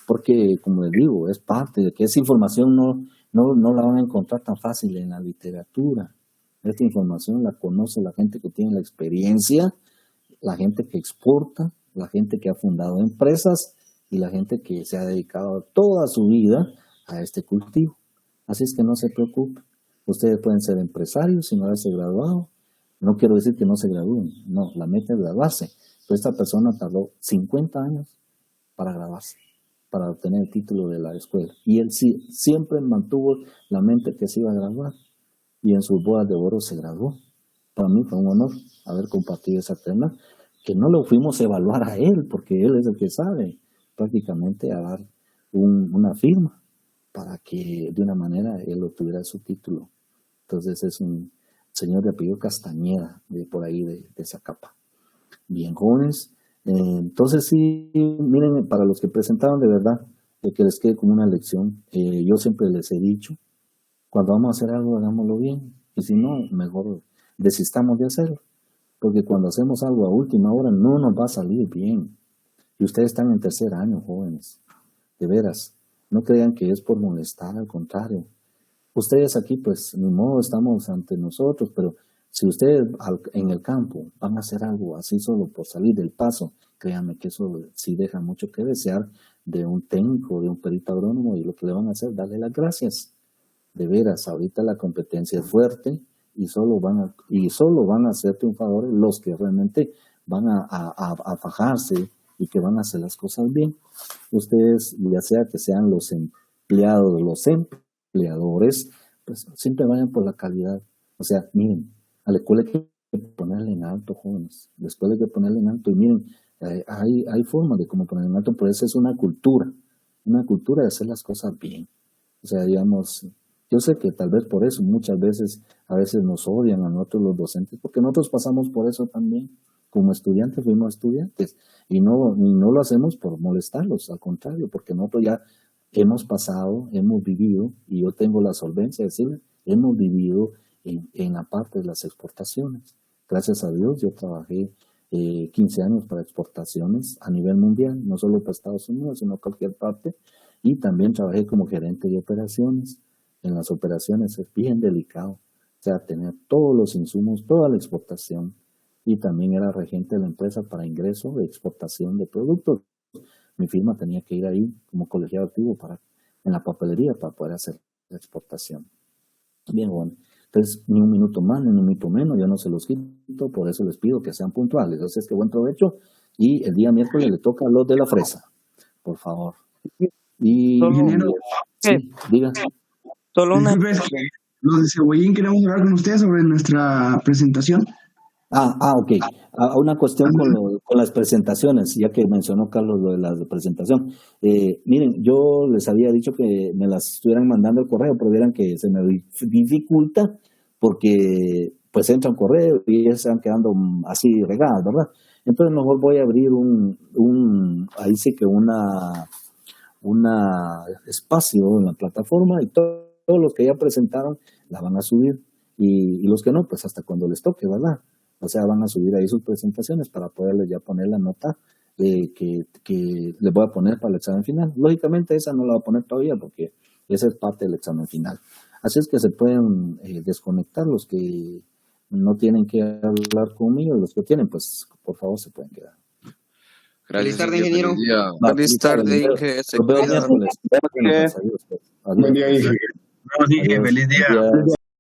porque como les digo, es parte de que esa información no la van a encontrar tan fácil en la literatura. Esta información la conoce la gente que tiene la experiencia, la gente que exporta, la gente que ha fundado empresas y la gente que se ha dedicado toda su vida a este cultivo. Así es que no se preocupen. Ustedes pueden ser empresarios sin haberse graduado. No quiero decir que no se gradúen, no, la meta es graduarse. Pero esta persona tardó 50 años para graduarse, para obtener el título de la escuela. Y él sí, siempre mantuvo la mente que se iba a graduar. Y en sus bodas de oro se graduó. Para mí fue un honor haber compartido esa tema, que no lo fuimos a evaluar a él, porque él es el que sabe prácticamente a dar una firma para que de una manera él obtuviera su título. Entonces es un señor de apellido Castañeda, de por ahí de Zacapa. Bien, jóvenes. Entonces sí, miren, para los que presentaron de verdad, de que les quede como una lección, yo siempre les he dicho, cuando vamos a hacer algo, hagámoslo bien, y si no, mejor desistamos de hacerlo, porque cuando hacemos algo a última hora no nos va a salir bien. Y ustedes están en tercer año, jóvenes, de veras, no crean que es por molestar, al contrario. Ustedes aquí, pues, ni modo, estamos ante nosotros, pero si ustedes en el campo van a hacer algo así solo por salir del paso, créanme que eso sí deja mucho que desear de un técnico, de un perito agrónomo, y lo que le van a hacer, darle las gracias. De veras, ahorita la competencia es fuerte y solo van a ser triunfadores los que realmente van a fajarse y que van a hacer las cosas bien. Ustedes, ya sea que sean los empleados, los empleadores, pues siempre vayan por la calidad. O sea, miren, a la escuela hay que ponerle en alto, jóvenes. La escuela hay que ponerle en alto. Y miren, hay formas de cómo ponerle en alto, pero esa es una cultura de hacer las cosas bien. O sea, digamos, yo sé que tal vez por eso muchas veces, a veces nos odian a nosotros los docentes, porque nosotros pasamos por eso también. Como estudiantes fuimos estudiantes y no lo hacemos por molestarlos, al contrario, porque nosotros ya hemos pasado, hemos vivido, y yo tengo la solvencia de decirles, hemos vivido en la parte de las exportaciones. Gracias a Dios, yo trabajé 15 años para exportaciones a nivel mundial, no solo para Estados Unidos, sino cualquier parte, y también trabajé como gerente de operaciones. En las operaciones es bien delicado, o sea, tener todos los insumos, toda la exportación, y también era regente de la empresa para ingreso de exportación de productos. Mi firma tenía que ir ahí como colegiado activo en la papelería para poder hacer la exportación. Bien, bueno. Entonces, ni un minuto más, ni un minuto menos, yo no se los quito, por eso les pido que sean puntuales. Entonces, que buen provecho. Y el día miércoles le toca a los de la fresa, por favor. Y Ingeniero, sí, diga. Solo una. disculpe, es que los de Cebollín queremos hablar con usted sobre nuestra presentación. Ok. Una cuestión con las presentaciones, ya que mencionó Carlos lo de la presentación. Miren, yo les había dicho que me las estuvieran mandando el correo, pero vieran que se me dificulta porque pues entra un correo y ya se van quedando así regadas, ¿verdad? Entonces mejor voy a abrir ahí sí que una espacio en la plataforma y todos los que ya presentaron la van a subir y los que no, pues hasta cuando les toque, ¿verdad? O sea, van a subir ahí sus presentaciones para poderles ya poner la nota que les voy a poner para el examen final. Lógicamente esa no la voy a poner todavía porque esa es parte del examen final. Así es que se pueden desconectar los que no tienen que hablar conmigo, los que tienen, pues por favor se pueden quedar. Feliz tarde, ingeniero. Feliz tarde, Inge. Nos vemos miércoles. Adiós. Buen día, Inge. Adiós. Feliz día.